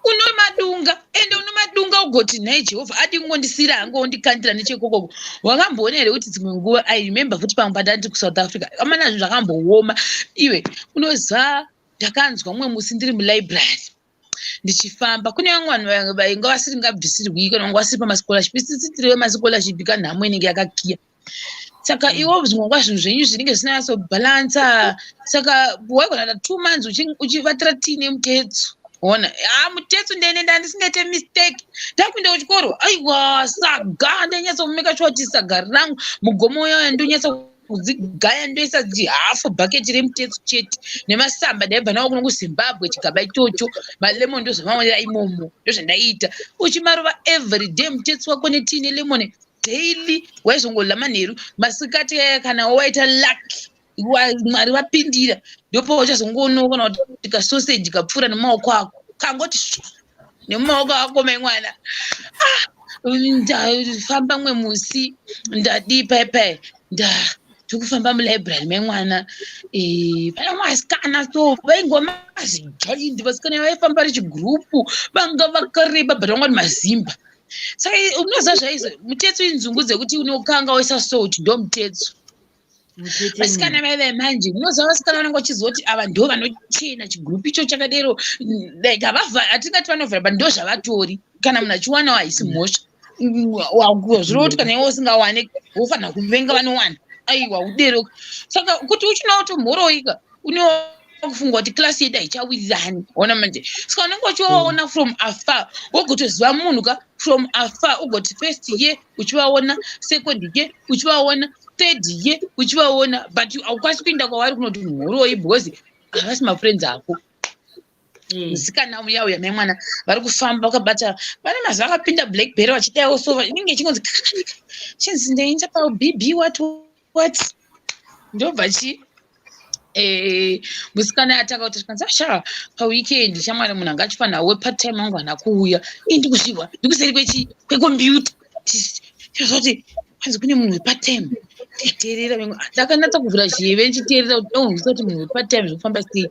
unomadunga ende unomadunga ugoti nhai Jehovha adi kungondisira hangu ondikandira nechekokoko wakamboona here kuti dzimwe nguva I remember futi pamwe pandati kuSouth Africa amana zvinhu zvakambooma iwe unoziva ndakanzwa mumwe musi ndiri mulibrary ndichifamba kune vamwe vanhu vainga vasingabvisirwi kana vanga vasiri pamascholarship isisitiriwe mascholarship kanhamo inenge yakakiya saka iwo zvimwe zvinhu zvenyu zvinenge zvisina bhalansa saka waigona 2 months uchivatira tine mutetso ona mutetso ndeinenda ndisingaite mistake ndakuenda kuchikoro aiwa saga ndanyatsokumeka sure kuti saga rangu mugomo yayo ndonyatsa kudzigaya ndoisa hafu bhaketi remutetso chete nemasamba ndaibva nawo kuno kuZimbabwe chigaba ichocho malemon ndozvamaonera imomo ndozvandaiita uchimarova everyday mutetso wako netine lemon daily waizongorla manheru masikati kana waita lucky mwari vapindira ndopo uchazongoona kana kuti kasoseji kapfuura nemaoko ako kangoti nemaoko ako maimwana ndafamba mwe musi ndadi paipai ndikufamba mulibrary maimwana pana mwasikana so vaingomazijindi vasikana vaifamba ri chigrupu vanga vakareba but vangati mazimba saka unoziva zvaizo mutetso inzungu dzekuti unokanga waisa salt ndo mutetso vasikana vaive manje unoziva vasikana vanenge vachizoti ava ndo vanochena chigrupu icho chakadero like hatingati vanovhara but ndo zvavatori kana munhu achiwanawo haisi mhosva zvirova kuti kana iwe usingawane wofanira kuvenga vanowana aiwa udero saka kuti uchinawo tomhoroika kufunga kuti klasi yedu haichawirirani ona manje saka unenge uchivaona from afar wogotoziva munhu ka from afar ugoti first year uchivaona second year uchivaona third year uchivaona but haukwanisi kuenda kwavari kunoti mhoroi because havasi mafriends ako musikana uya maimwana vari kufamba vakabata vane mazuva akapinda blackberry vachidawo sova inenge ichingonzi chinzi ndainza pabb what ndobva chi musikana ataka kuti kanzasha paweekend shamwari munhu anga achifanira wepart time wangu hana kuuya ndikuzviwa ndikuseri kwekombiyuta zoti kwanzi kune munhu wepart time ndikateerera ndakanatsa kuvhura zheve ndichiteerera kuti kuti munhu wepart time zvokufamba sei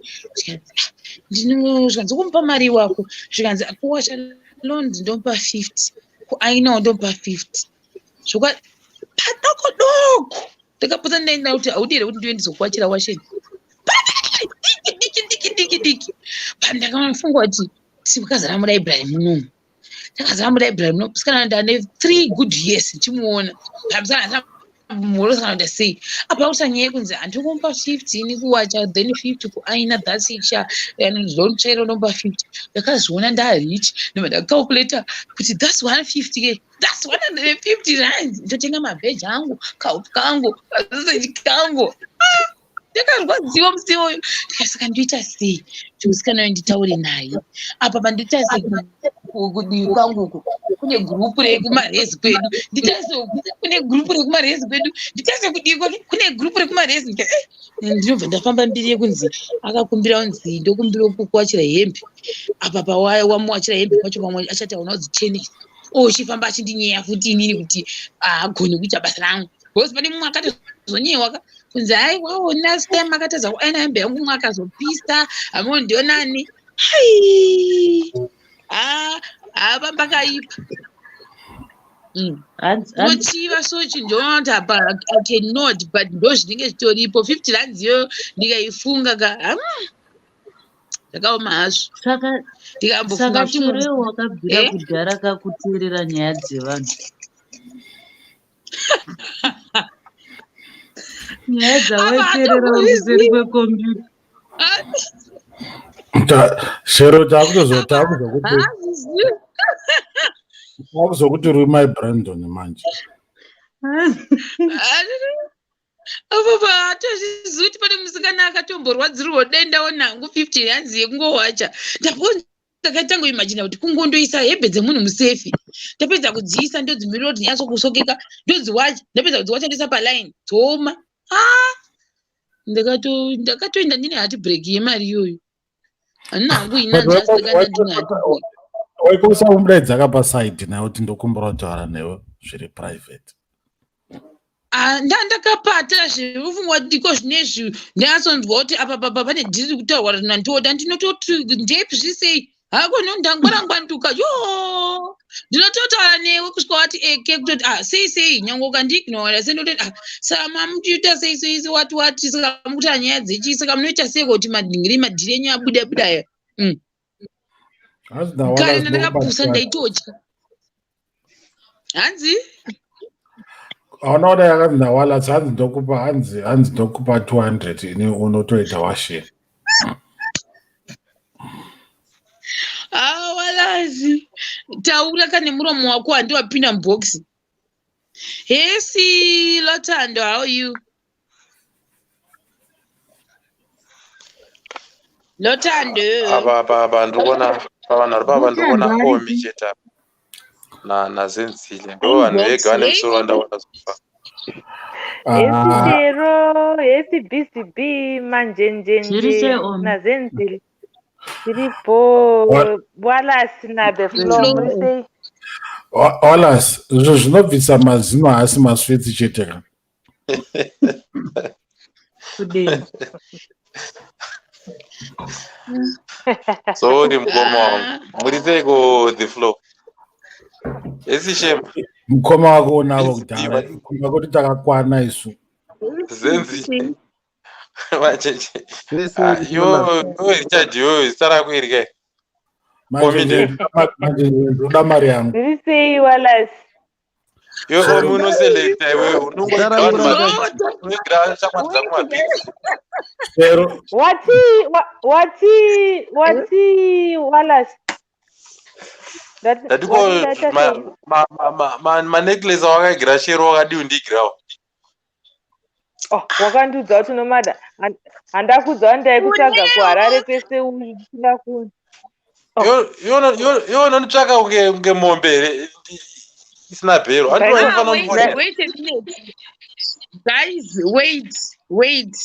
zvikanzi kumupa mari wako zvikanzi kuwasha loans ndomupa 50 kuainawo ndomupa 50 zvoka padoko doko ndikapota ndaenda kuti haudi here kuti ndiwe ndizokuwachira washeni diki pandakafunga kuti sikazara mulibrary munomu takazara mulibrary munomu sikana ndane 3 good years ndichimuona mhorosana ndasei apa kuti anyaya kunzi handikumupa 15 kuwacha then 50 kuaina that's it ndonchaira unomba 50 ndakazviona ndarich ndobva ndakacalculata kuti that's 150 that's 150 rand ndotenga mabheji angu kaupu kangu kasoseji kangu ndakarwadziwa musi iwoyo ndikasaka ndoita sei musikana uyo nditaure naye apa panditarise kudivi kwangu uku kune gurupu rekumarezi kwedu nditarise kune gurupu rekumarezi kwedu nditarise kudivi kwake kune gurupu rekumarezi ndinobva ndafamba mbiri yekunzi akakumbira unzi ndokumbira kukuwachira hembe apa pawamuwachira hembe pacho pamwe achati hauna kudzichenesa ochifamba achindinyeya futi inini kuti agone kuita basa rangu bcause pane mumwe akatozonyewa kunzi hai waona stem akataza kuaina hembe yangu mumwe akazopisa hamwe ndionani hai pambakaipa nochiva sochi ndioona kuti apa I cannot but ndo zvinenge zvitoripo 50 rands iyo ndikaifunga ka ndakaoma hazvo saka cherewo wakabvira kudhara kakuteerera nyaya dzevanhu nyaya dzawaiteerera kuseri kwekombiyuta chero takuzokuti uri my Brandon manje apa hatozvizivi kuti pane musikana akatomborwadzirwa denda onhangu 50 rands yekungowacha ndakaita ngoimagina kuti kungondoisa hembe dzemunhu musefi ndapedza kudziisa ndodzimirira kuti nyatso kusokeka ndodziwacha ndapedza kudziwacha ndoisa paline dzoma ndakatoenda ndine hati break yemari iyoyo handina hangu inanjasikaenda ndine hati break waikusaumbudaidza akapasaidi naye kuti ndokumbura kutaura newe zviri private ndakapata zvefungwa diko zvinezvi ndatsonzwa kuti apa pane dhiri kutaurwa nandoda ndinototi ndepi zvisei hako ndangwarangwanduka yo ndinototaura newe kusvika wati eke kutoti sei nyange ukandiignorera sendototi saka muchiita sei wati saka mukuti nyaya dzechi saka munoita sei kuti madhiri enyu abudabudayo kare ndandakapusa ndaitotya hanzi hauna kuda yakanzi nawalatsi hanzi ndokupa 200 ini unotoita washare walazi taura kane muromo wako handiwapinda mubhokisi hesi Lotando, how are you? Lotando. Aba ndibona omi cheta na zenzile ndo vanhu vega vane musoro wandaona zofa esitero esibcb manjenjenje nazenzile tiripo Wallace nabeflo muri Wallace izvo zvinobvisa mazino haasi maswetsi chete ka sorry mukoma wangu muri seiko the flow esi shema mukoma wako unavo kudhara kumba kuti takakwana isu zenzi macheche yo Richard yo sara kuirike manje ndoda mari yangu ndisei Wallace yo muno selecta wewe unongoita unogira chakwanza kumapiki pero wati Wallace Dadiko ma necklace wakagira shero wakadi undigirawo wakandiudza kuti nomada handakudza ndaikutsvaga kuHarare kwese uchinda kuni yo nonitsvaka unge mombe isina bhero wait a minute guys wait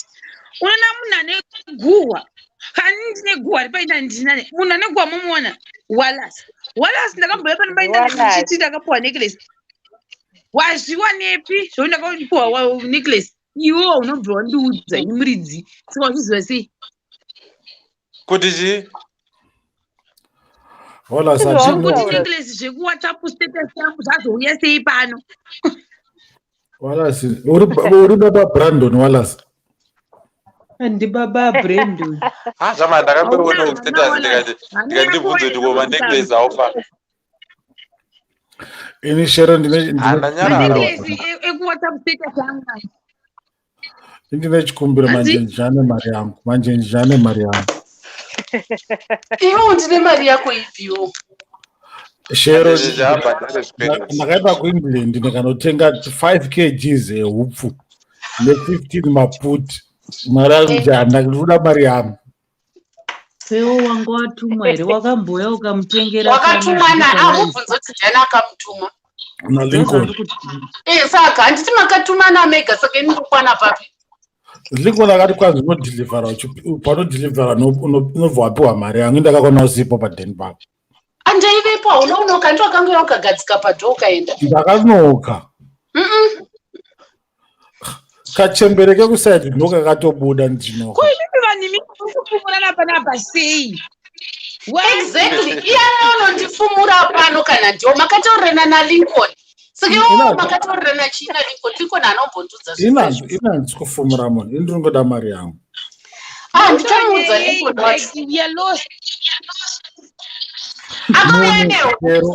unoona munhu ane guhwa kani ndine guhwa ripaina ndinane munhu ane guhwa momuona Wallace ndakamboya pano paina ndichiti ndakapuwa necklace wazviwa nepi zvo ndakapuwa necklace iwo unobva wandiudza ini muridzi saka wazviziva sei kuti chii kuti necklace zvekuwhatsapp status yangu zvazouya sei pano Wallace uri baba Brandon Wallace ndi baba Brandon zvama ndakamboona status ndikandibvunza kuti koma necklace aufa ini shero necklace ekuwhatsapp status yangu ndine chikumbiro manje njane mari yangu iwo ndine mari yako ipiwo shero ndakaenda kuEngland ndikanotenga 5 kgs ehupfu ne15 maputi Mara njana kuda Mariam. Pewo wangu watumwa here wakambouya ukamutengera Wakatumwa na amubvunzo kuti ndiani akamutuma. Na Lincoln. Saka handiti makatumana mega saka ini ndokwana papi. Lincoln akati kwanzi no deliver pano deliver unobva wapiwa mari yangu ndakakona usipo padeni pako. Andaivepo unonoka ndo akanga wakagadzika padho ukaenda. Ndakanoka. Kachembereke kusaidi ndoka katobuda ndinoka. Exactly. Iya unondifumura pano kana ndio makataurena na Lincoln. Saka iwo makataurena china Lincoln anombondudza zvino. Ina ndikufumura munhu ndingoda mari yangu. Ndichamuudza Lincoln wacho.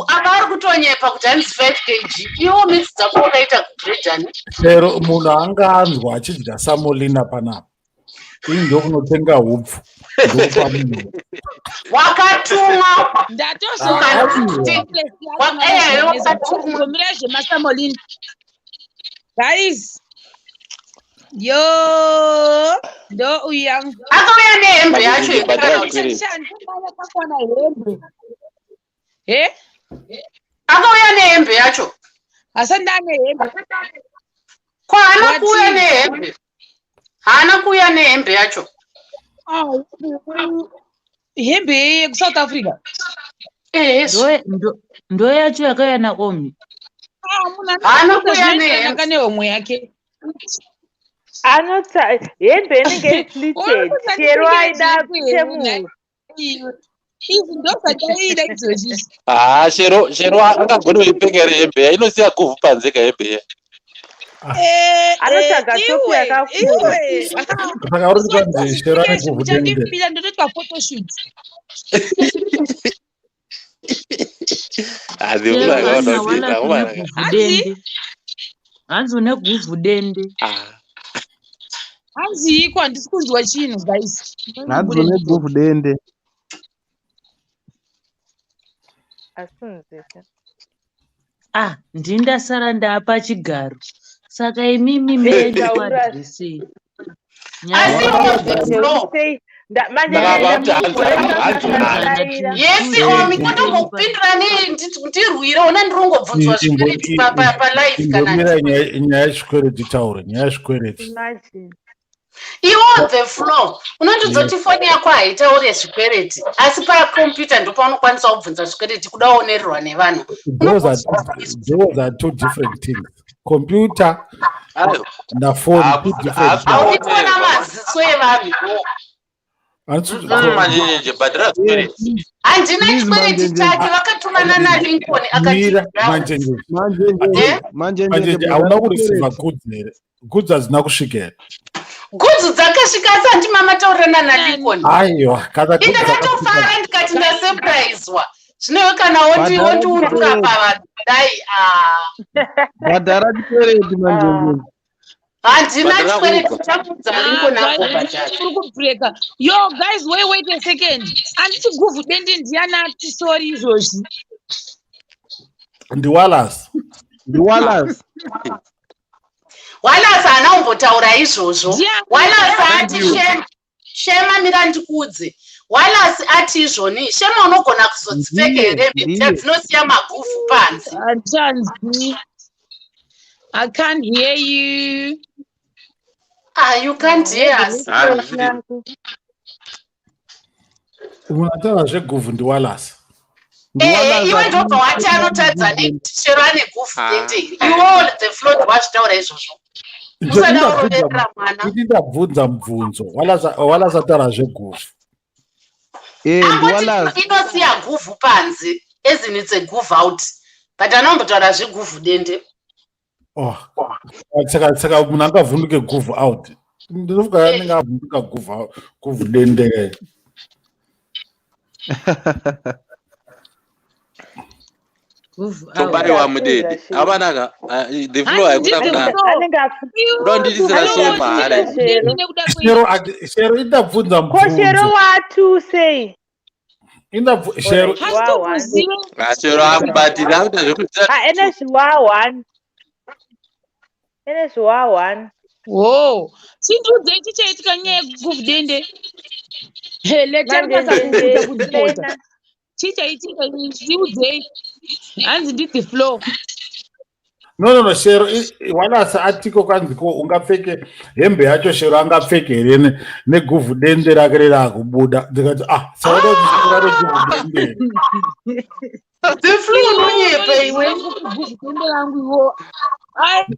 Apa ari kutonyepa kuti hanzi 5 kg. Iwo mix dzako wakaita kugredani. Chero munhu anga anzwa achidya samolina panapa. Ini ndokunotenga hupfu. Wakatumwa. Guys. Yo. Ndo uyang. Akauya nehembe yacho akauya nehembe yacho. Asandane hembe. Kwaana kuya nehembe. Hana kuya nehembe yacho. Hembe yeku-South Africa. Ndo yacho yakauya naOmi. Hana kuya nehembe neomwe yake. Anotsa hembe inenge pleated. Chero aida kutemura. Izvi ndosataida izvozvi. Chero akagona kuipfekera hembe inosiya guvhu panze kahembe. Anotsvaga topu yakakura. Saka uri kwanzi Chero ane guvhu dende. Ndipinda ndotoita photoshoot. Hanzi une guvhu dende. Hanzi iko handisi kunzwa chinhu guys. Hanzi une guvhu dende. Ndindasara ndapa chigaro. Saka imimi meenda kwadresei. Yesi Omi kotombokupindura ndirwire ona ndirongobvunzwa zvikwereti palive kana nyaya yezvikwereti taura nyaya yezvikwereti. Iwo the floor unondizoti foni yako haitaure zvikwereti asi pakompyuta ndo paunokwanisa kubvunza zvikwereti kuda uonererwa nevanhu. Those are two different things. Computer na phone two different things. Autiona maziso evanhu. Handina chikwereti chake vakatumana naLincoln manje hauna kureceiva goods here. Goods hazina kusvikera. Goods dzakasvika asi handi mama taurana naLincoln. Aiwa kana goods ndakatofara ndikati ndasurpriswa. Zvino kana wondiunduka pavanhu dai badhara chikwereti manje. Handina chikwereti chamudza Lincoln akubreaka. Yo guys, wait a second. Handiti guvhu dende ndiana tisori izvozvi. Ndiwallace. Wallace haana kumbotaura izvozvo. Wallace ati Shema mira ndikudze. Wallace ati izvoni Shema unogona kuzodzipfeka here hembe dzinosiya maguvhu panze. I can't hear you. You can't hear us. Unataura zveguvhu ndiwallace. Iwe ndobva wati anotadza nekuti Chero ane guvhu dende. Iwo the floor wazvitaura izvozvo. Usada kuroverera mwana. Ndabvunza mubvunzo. Wallace ataura zveguvhu. Inosiya guvhu panze as in it's a guvhu out. But anombotaura zveguvhu dende. Saka munhu angavhunduke guvhu out. Ndinofunga anenge avhunduka guvhu dende. Tobaiwa mudede. Avanaka the floor haikuda kudandidisira semhara. Chero indabvunza mubvunzo. Chero watu sei. Chero akubatira akuita zvekuita. Ene zviwawan. Oh, sindiudzei chichaitika nyaya yeguvhudende. Letari basa kuita manjenjenje kundipodza. plena Chichaitika ndiudzei. Hanzi nditi flow. No, Shero, walasa atiko kanziko ungapfeke hembe yacho Shero angapfeke here neguvhudende rake rirakubuda. Ndikati sauda kuti Shero ane guvhudende. The flow nonyepe iwe. Guvhudende rangu iwo.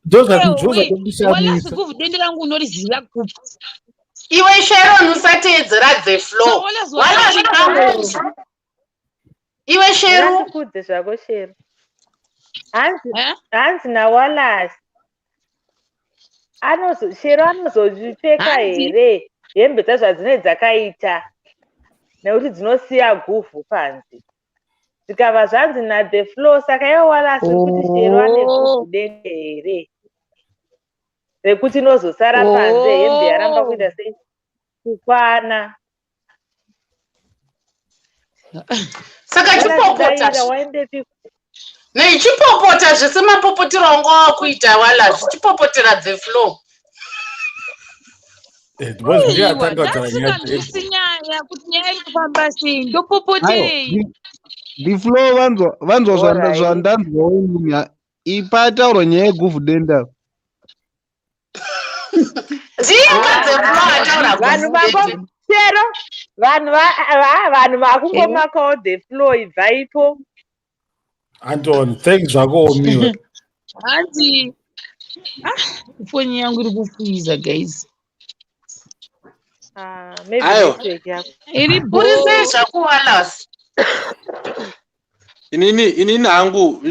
Ndozvakundishamisa. Guvhudende rangu unoriziva kupi. Iwe Sharon usateedzera the flow. Iwe Shero. ngandikudze zvako Shero. Hanzi naWallace Shero anozozvipfeka here hembe dzazvadzinenge dzakaita nekuti dzinosiya guvhu panze. Zvikava zvanzi naThe Flow saka iwe Wallace kuti Shero ane guvhudende here rekuti inozosara panze hembe yaramba kuita sei kukwana. Saka chipopota waendepi? Chipopota zvese mapopotero anga wakuita Wallace chipopotera The Flow. Ndasinyaya kuti nyaya iri kufamba sei ndopopotei. The Flow vanzwa zvandanzwawo inini ipataurwa nyaya yeguvhudenda. Shero vanhu vakungomakawo The Flow ibvaipo. Anton, thanks zvako omiwe. Hanzi foni yangu iri kufuiza guys. Iri burisesha kuWallace. Inini hangu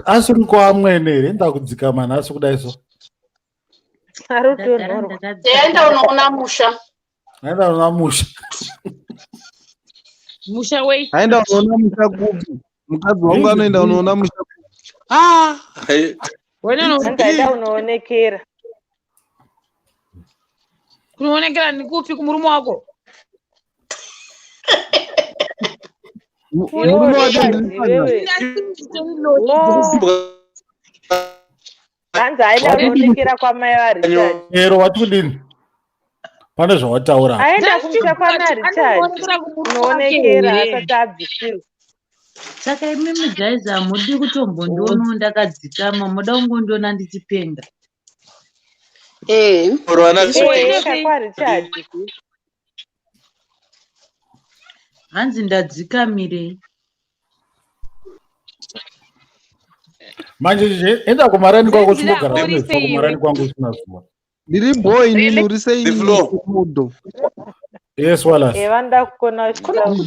asi uri kwamwene here ndakudzikama nhasi kudai so Enda unoona musha. Musha wei. Aenda unoona musha kupi? Mukadzi wangu anoenda unoona musha kupi? Angaenda unoonekera. Kunoonekera ni kupi kumurume wako? Murume wake Hanzi aenda kuonekera kwamai vaRichard. Ero watudini? Pane zvawataura. Aenda kumusha kwana Richard. Unoonekera asati abvisirwa. Saka imimi guys hamudi kutombondionawo ndakadzikama, muda kungondiona ndichipenga. Kwa Richard. Hanzi ndadzikamire. Manje enda kumarani kwako chimogara kumefa kumarani kwangu usina zuva. Ndiri boy nini uri sei mudo. Yes Wallace. Vanda kukona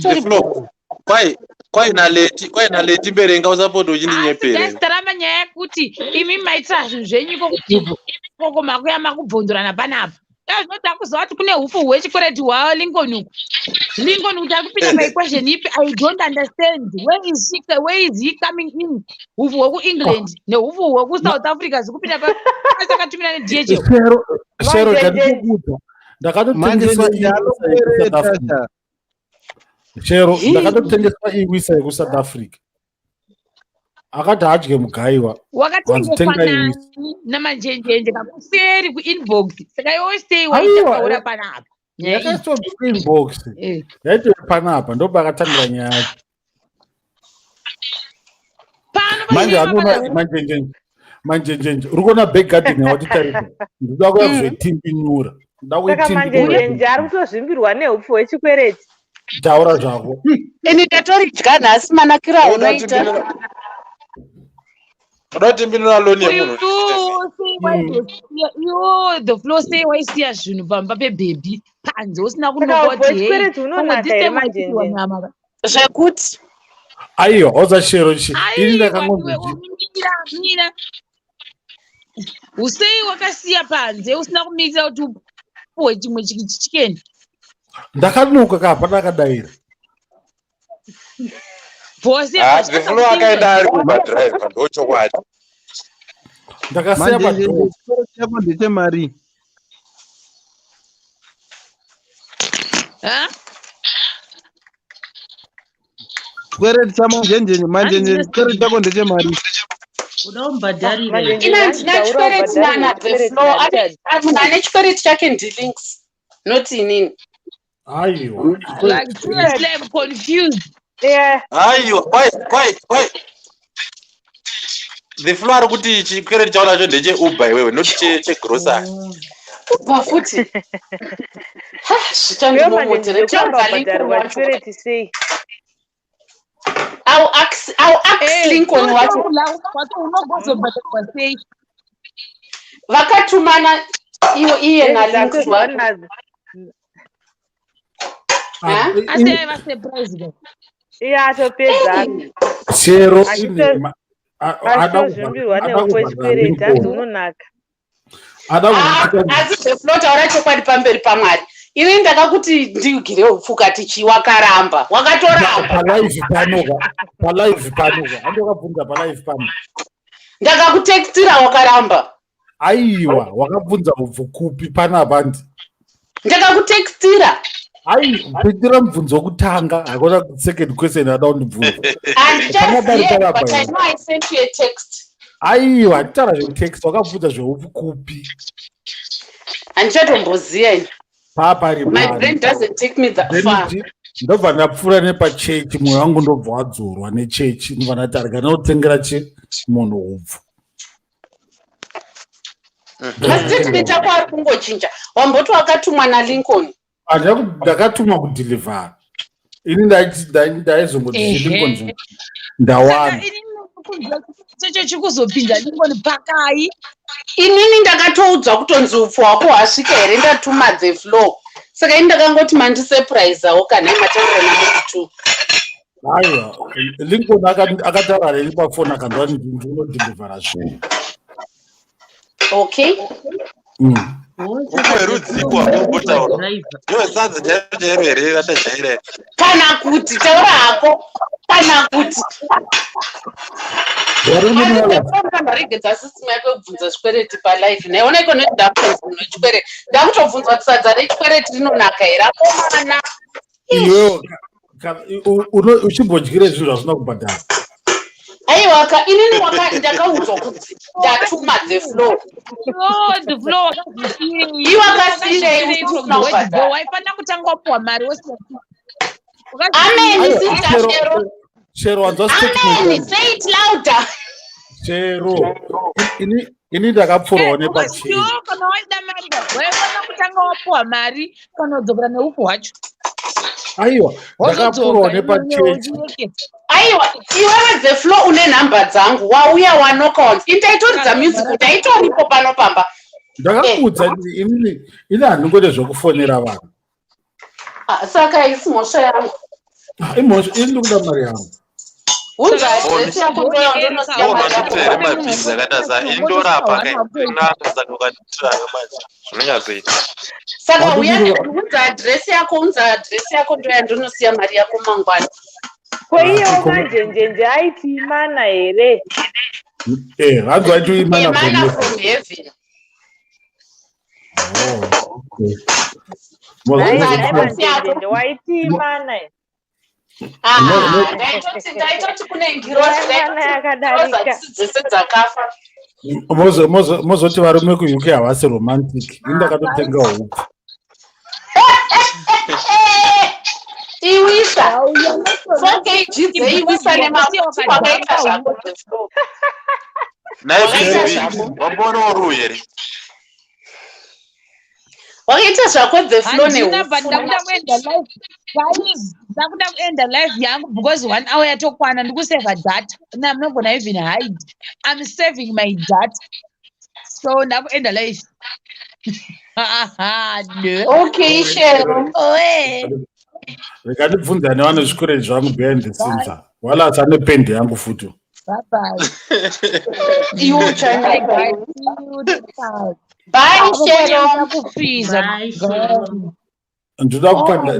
The Flow. Kwai naleti berenga usapoto uchindinyepere. Ndasitarama nyaya yekuti imi maitira zvinhu zvenyu koko makuya makubvonzorana panapa. Zvinoda kuziva kuti kune hufu hwechikwereti hwaLincoln uku. Lincoln kuti akupinda paequation ipi I don't understand. Where is he coming in? Hufu hweku-England nehufu hweku-South Africa zikupinda pasakatumira neDHL. Shero ndakatokuudza. Ndakatotengeswa Shero ndakatotengeswa iwisa yeku-South Africa. Akati adye mugaiwa. Wakatengeswa nani namanjenjenje kakuseri kuinbox. Saka iwe stay waitaura panapa. Yakaiswa kuinbox. Yaiti panapa ndo pakatangira nyaya. Manje anona manjenjenje. Uri kuona back garden yawatitarisa. Ndoda kuyazvetimbinyura. Saka manjenjenje ari kutozvimbirwa nehupfu hwechikwereti. Taura zvako. Ini ndatorikudya nhasi manakiro aunoita. Unotimbinura loni yemunhu. The Flow sei waisiya zvinhu pamba pebaby panze usina kunokoti zvekuti aiyo oza Shero ini ndakangonzwa usei wakasiya panze usina kumikisa kuti upuwe chimwe chicken. Ndakanuka kapa ndakadaira. The Flow akaenda ari kumadrive ndochokwadi. Ndakasiya padro. Ndechemari. chikwereti chamanjenjenye manjenjenye chikwereti chako ndechemari unombhadharira ina ndina chikwereti nana the floor munhu ane chikwereti chake ndilinks not inini. aiwa Like seriously, I'm confused. Yeah. Aiwa, quiet. The floor ari kuti chikwereti chaunacho ndecheuber iwewe not chegrocery. Uber futi. Zvichandinomotere Kwambabhadharwa chikwereti sei? I'll ask Lincoln wacho Unogozobhadharwa sei? vakatumana iye nalinks wacho. Asi aiva surprise guys. Iye atopedza. chero Achitozvimbirwa nekwechikwereti hanzi unonaka. Asi the floor taura chokwadi pamberi paMwari. Ini ndakakuti ndigire upfuka tichi wakaramba. Wakatoramba. Palive panoga. Andokabvunza palive pano. Ndakakutextira wakaramba. Aiwa, wakabvunza ubvukupi panapa ndi. Ndakakutextira. Kuitira mubvunzo wokutanga hakuna second question ada kundibvunza. And just yet, but I know I sent you a text. Aiwa, tara zvetext wakabvunza zveukupi. Handichatomboziya ini. Pari. My brain doesn't take me that far. Ndobva ndapfuura nepachechi mwoyo wangu ndobva wadzorwa nechechi ndobva ndati arikana kutengera munhu ubvu. Statement yako ari kungochinja. Wamboti wakatumwa naLincoln. Ndakatumwa kudhilivhara. Ini ndaizongoti Lincoln ndawana. Secho chikuzopinda Lincoln pakai. Inini ndakatoudzwa kutonzi upfu hwako hwasvika here ndatuma the floor. Saka ini ndakangoti mandisurpriseawo kana imatarira namutu. Aiwa, Lincoln akataura reri pafoni akanzwa ndinodhilivhara zvinhu. Okay. Ukwerudzikwa kumbotaura. Iwe sadza chairo here ratajaira. Kana kuti taura hako. Kana kuti. Ndaregedza system yako yekubvunza chikwereti palive. Naiona iko ndakutobvunza chikwereti. Ndakutobvunzwa kuti sadza rechikwereti rinonaka here akomana. Iwe uchimbodyire zvinhu zvasina kubhadhara. Aiwa inini ndakaudzwa kuti ndatuma the floor. The floor. Iwe wakasirei usina kubhadhara. Waifana kutanga wapuwa mari wosina. Amen, sister Chero. Chero wanzwa statement. Amen, say it louder. Chero. Ini ndakapfuurawo nepachechi. Kana waida mari waifana kutanga wapuwa mari kana udzokera neupu hwacho. Aiwa, ndakapfuurawo nepachechi. Aiwa, iwewe the floor une nhamba dzangu wauya wanoka indaitorudza music ndaitoripo pano pamba. Ndakakuudza ini handingode zvokufonera vanhu. Saka isi mhosva yangu. Imhosva ini ndikuda mari yangu. Unza address yako ndonosiya mari Tere mabhizi akataza indorapa kainaka ukatira manje. Zvinonyazoita. Saka unza address yako ndoyandonosiya mari yako mangwana. Kweiyo manjenjenje aiti imana here. Hanzi waiti imana from heaven. Okay. Manjenjenje waiti imana. Ndaitoti kune ngirozi yakadarika. Dzakafa. Mozoti varume kuUK havasi romantic. Ini ndakatotenga huku. Iwisa. 4 kg dzeiwisa nemafuta wakaita zvako. Wambona uru here. Wakaita zvako the floor neufu. Ndakuda kuenda live yangu because 1 hour yatokwana ndikuseva data. I'm not gonna even hide. I'm saving my data. So ndakuenda live. No. Okay, Shero. Ndikandibvunza nevane zvikwereti zvangu behind the scenes. Wala asane pendi yangu futi. Bye. You try Bye. Bye, Shero. Bye. Ndoda kupanda